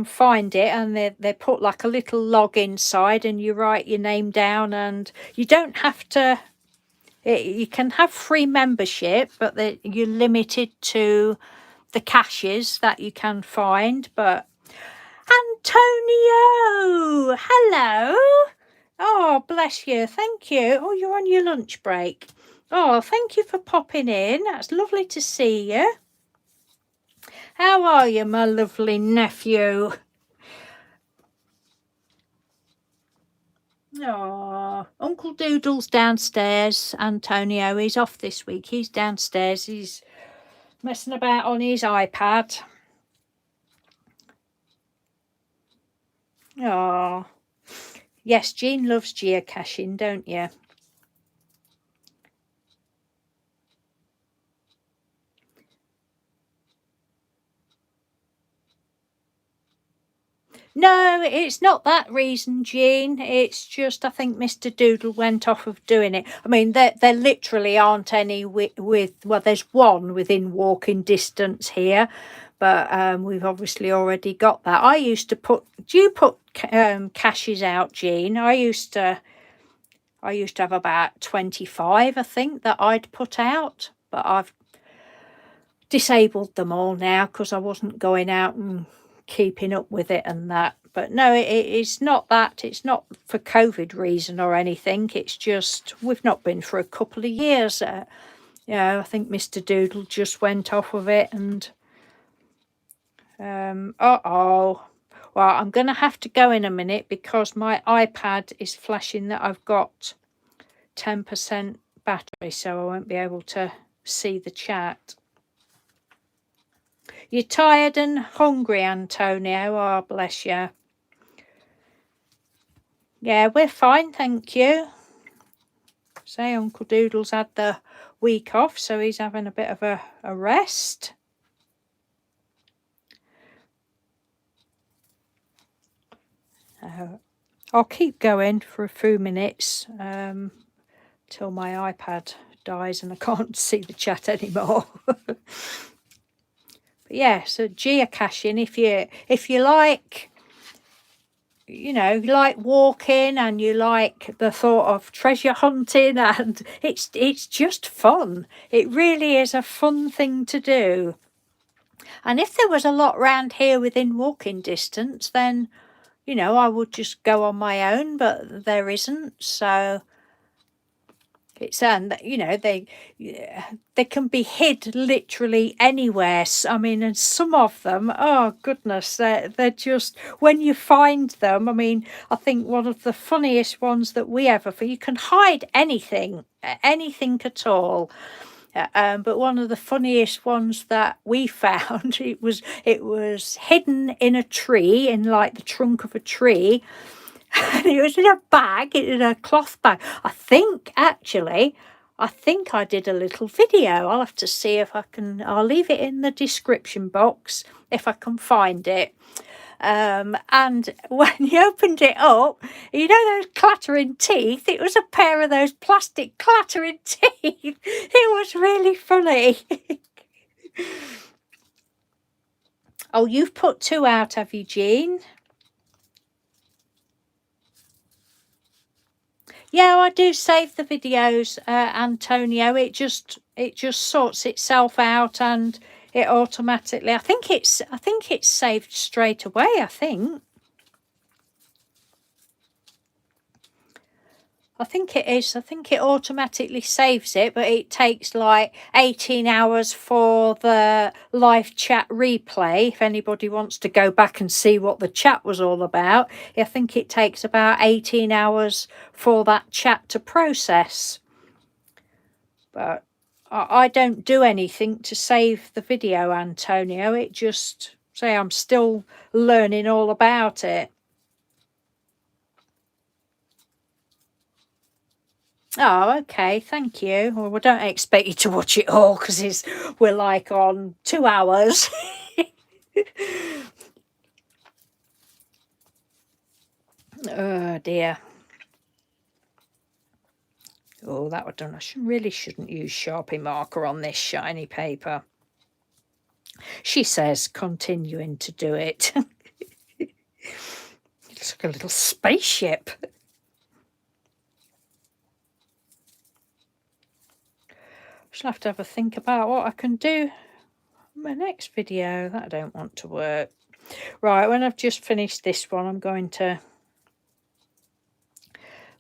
find it, and they put like a little log inside, and you write your name down, and you don't have to. You can have free membership, but you're limited to the caches that you can find. But Antonio, hello. Oh, bless you. Thank you. Oh, you're on your lunch break. Oh, thank you for popping in. That's lovely to see you. How are you, my lovely nephew? Oh, Uncle Doodle's downstairs. Antonio, he's off this week. He's downstairs. He's messing about on his iPad. Oh, yes, Jean loves geocaching, don't you? No, it's not that reason, Jean. It's just I think Mr. Doodle went off of doing it. I mean, there literally aren't any with well, there's one within walking distance here, but we've obviously already got that. I used to put. Do you put caches out, Jean? I used to have about 25, I think, that I'd put out, but I've disabled them all now because I wasn't going out and keeping up with it and that. But no, it's not that. It's not for COVID reason or anything. It's just we've not been for a couple of years. I think Mr. Doodle just went off of it and well, I'm gonna have to go in a minute because my iPad is flashing that I've got 10% battery, so I won't be able to see the chat. You're tired and hungry, Antonio. Oh, bless you. Yeah, we're fine, thank you. Say Uncle Doodle's had the week off, so he's having a bit of a rest. I'll keep going for a few minutes till my iPad dies and I can't see the chat anymore. But yeah, so geocaching, if you like, you like walking and you like the thought of treasure hunting, and it's just fun. It really is a fun thing to do. And if there was a lot round here within walking distance, then I would just go on my own, but there isn't. So it's they can be hid literally anywhere. I mean, and some of them, oh goodness, they're just, when you find them, I mean, I think one of the funniest ones that we ever, you can hide anything at all. But one of the funniest ones that we found, it was hidden in a tree, in like the trunk of a tree. And it was in a bag, in a cloth bag. I think I did a little video. I'll have to see if I can. I'll leave it in the description box if I can find it. And when you opened it up, those clattering teeth, it was a pair of those plastic clattering teeth. It was really funny. Oh, you've put 2 out, have you, Jean? Yeah, I do save the videos, Antonio. It just sorts itself out and it automatically. I think it's saved straight away. I think it is. I think it automatically saves it, but it takes like 18 hours for the live chat replay. If anybody wants to go back and see what the chat was all about, I think it takes about 18 hours for that chat to process. But I don't do anything to save the video, Antonio. It just, say, I'm still learning all about it. Oh, okay, thank you. Well, we don't expect you to watch it all because we're like on 2 hours. Oh dear. Oh, that was done. I really shouldn't use Sharpie marker on this shiny paper. She says, continuing to do it. It's like a little spaceship. I'll have to have a think about what I can do. my next video. That I don't want to work. Right, when I've just finished this one, I'm going to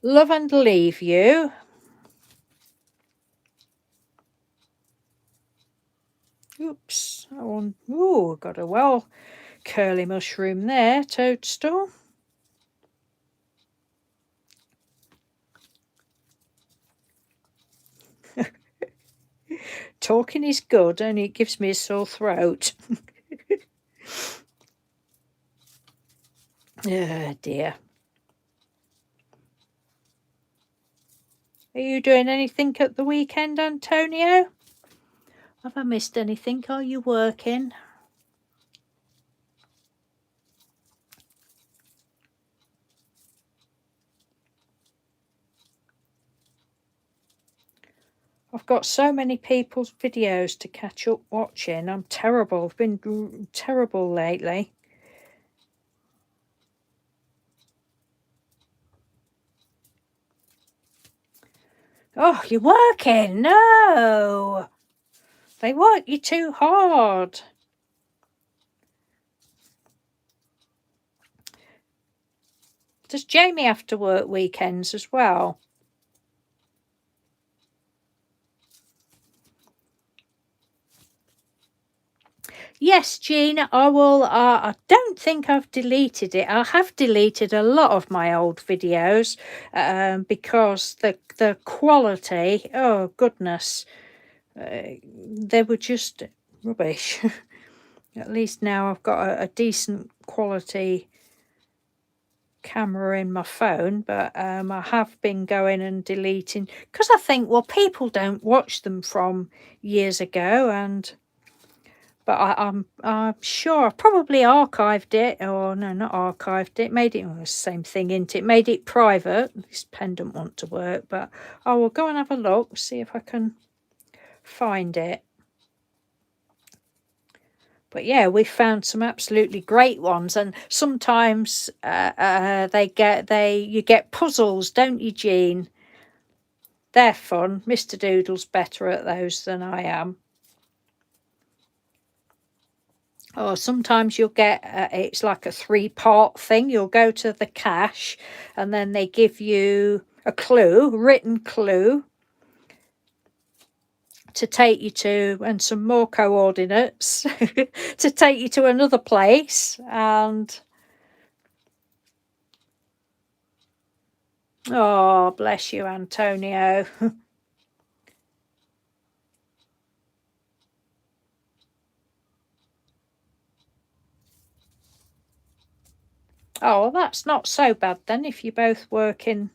love and leave you. Oops, that one. Ooh, got a well curly mushroom there, toadstool. Talking is good, only it gives me a sore throat. Oh dear. Are you doing anything at the weekend, Antonio? Have I missed anything? Are you working? I've got so many people's videos to catch up watching. I'm terrible. I've been terrible lately. Oh, you're working? No! They work you too hard. Does Jamie have to work weekends as well? Yes, Jean, I will. I don't think I've deleted it. I have deleted a lot of my old videos because the quality, oh goodness, they were just rubbish. At least now I've got a decent quality camera in my phone, but I have been going and deleting because I think, well, people don't watch them from years ago, and but I'm sure I probably archived it, or no, not archived it, made it, well, the same thing, isn't it? Made it private. This pen doesn't want to work, but I will go and have a look, see if I can find it. But yeah, we found some absolutely great ones, and sometimes you get puzzles, don't you, Jean? They're fun. Mr. Doodle's better at those than I am. Or sometimes you'll get, it's like a 3-part thing. You'll go to the cache and then they give you a clue, written clue, to take you to, and some more coordinates to take you to another place. And oh, bless you, Antonio. Oh, well, that's not so bad then if you're both working.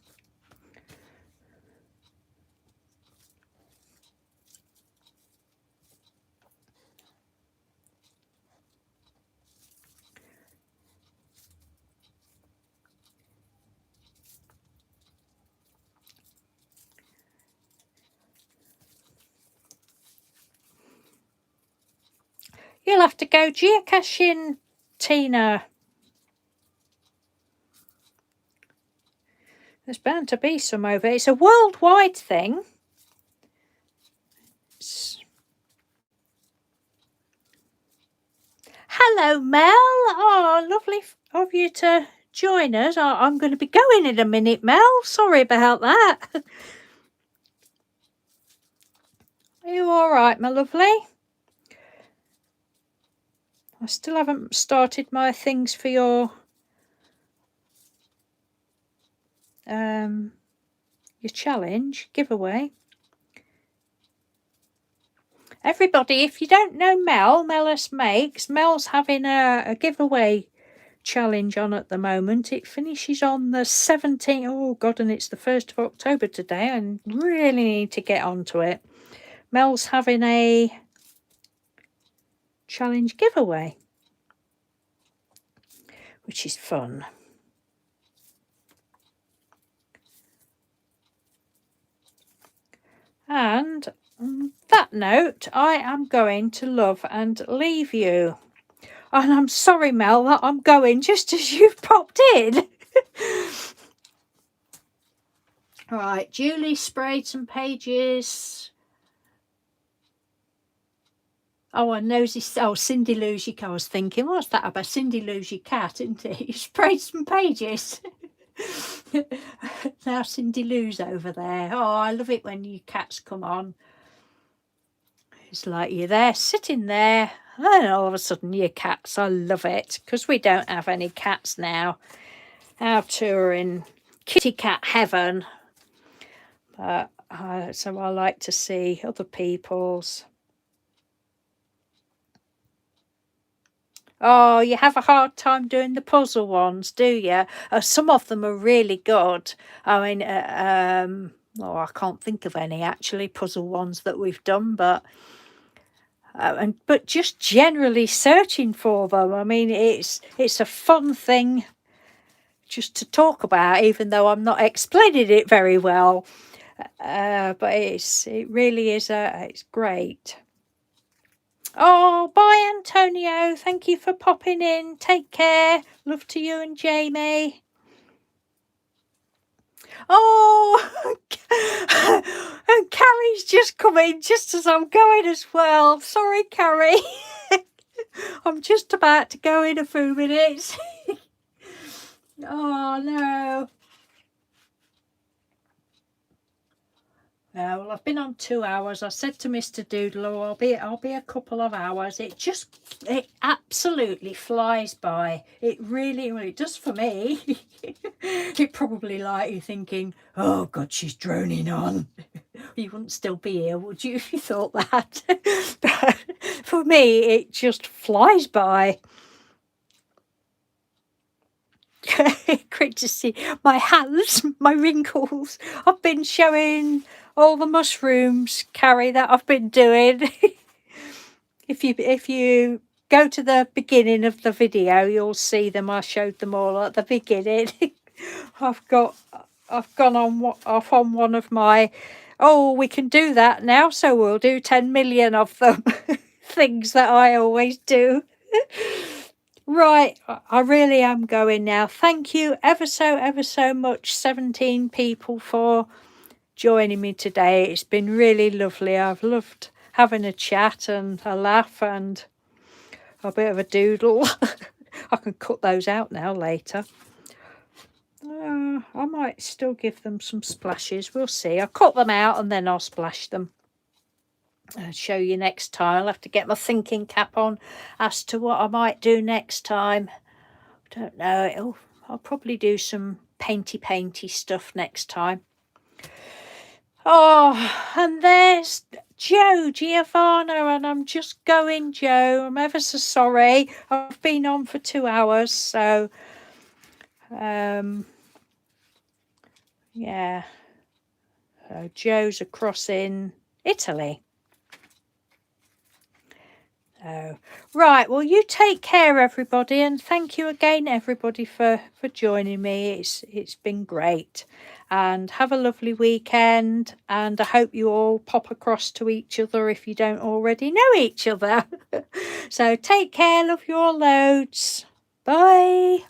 You'll have to go geocaching, Tina. There's bound to be some over. It's a worldwide thing. Hello, Mel. Oh, lovely of you to join us. I'm going to be going in a minute, Mel. Sorry about that. Are you all right, my lovely? I still haven't started my things for your challenge giveaway. Everybody, if you don't know Mel's Makes, Mel's having a giveaway challenge on at the moment. It finishes on the 17th. Oh God, and it's the 1st of October today. I really need to get onto it. Mel's having a challenge giveaway, which is fun. And on that note, I am going to love and leave you. And I'm sorry, Mel, that I'm going just as you've popped in. Right, Julie sprayed some pages. Oh, and Nosy, oh, Cindy Lou's your cat. I was thinking, what's that about? Cindy Lou's your cat, isn't it? You sprayed some pages. Now Cindy Lou's over there. Oh, I love it when your cats come on. It's like you're there, sitting there, and then all of a sudden your cats. I love it, because we don't have any cats now. Our two are in kitty cat heaven. So I like to see other people's. Oh, you have a hard time doing the puzzle ones, do you? Some of them are really good. I mean, I can't think of any actually puzzle ones that we've done, but just generally searching for them. I mean, it's a fun thing just to talk about, even though I'm not explaining it very well. But it really is it's great. Oh, bye, Antonio. Thank you for popping in. Take care. Love to you and Jamie. Oh, and Carrie's just come in just as I'm going as well. Sorry, Carrie. I'm just about to go in a few minutes. Oh, no. Well, I've been on 2 hours. I said to Mr. Doodle, I'll be a couple of hours. It absolutely flies by. It really does for me. It probably like you thinking, oh God, she's droning on. You wouldn't still be here, would you, if you thought that? But for me, it just flies by. Great to see my hands, my wrinkles. I've been showing all the mushrooms, Carrie, that I've been doing. If you go to the beginning of the video, you'll see them. I showed them all at the beginning. I've gone off on one of my, oh, we can do that now, so we'll do 10 million of them. Things that I always do. Right, I really am going now. Thank you ever so much, 17 people, for joining me today. It's been really lovely. I've loved having a chat and a laugh and a bit of a doodle. I can cut those out now later. I might still give them some splashes. We'll see. I'll cut them out and then I'll splash them. I'll show you next time. I'll have to get my thinking cap on as to what I might do next time. I don't know. I'll probably do some painty stuff next time. Oh, and there's Joe Giovanna, and I'm just going, Joe. I'm ever so sorry. I've been on for 2 hours, so yeah. So Joe's across in Italy. Right, well, you take care, everybody, and thank you again, everybody, for joining me. It's been great, and have a lovely weekend, and I hope you all pop across to each other if you don't already know each other. So take care, love you all loads. Bye.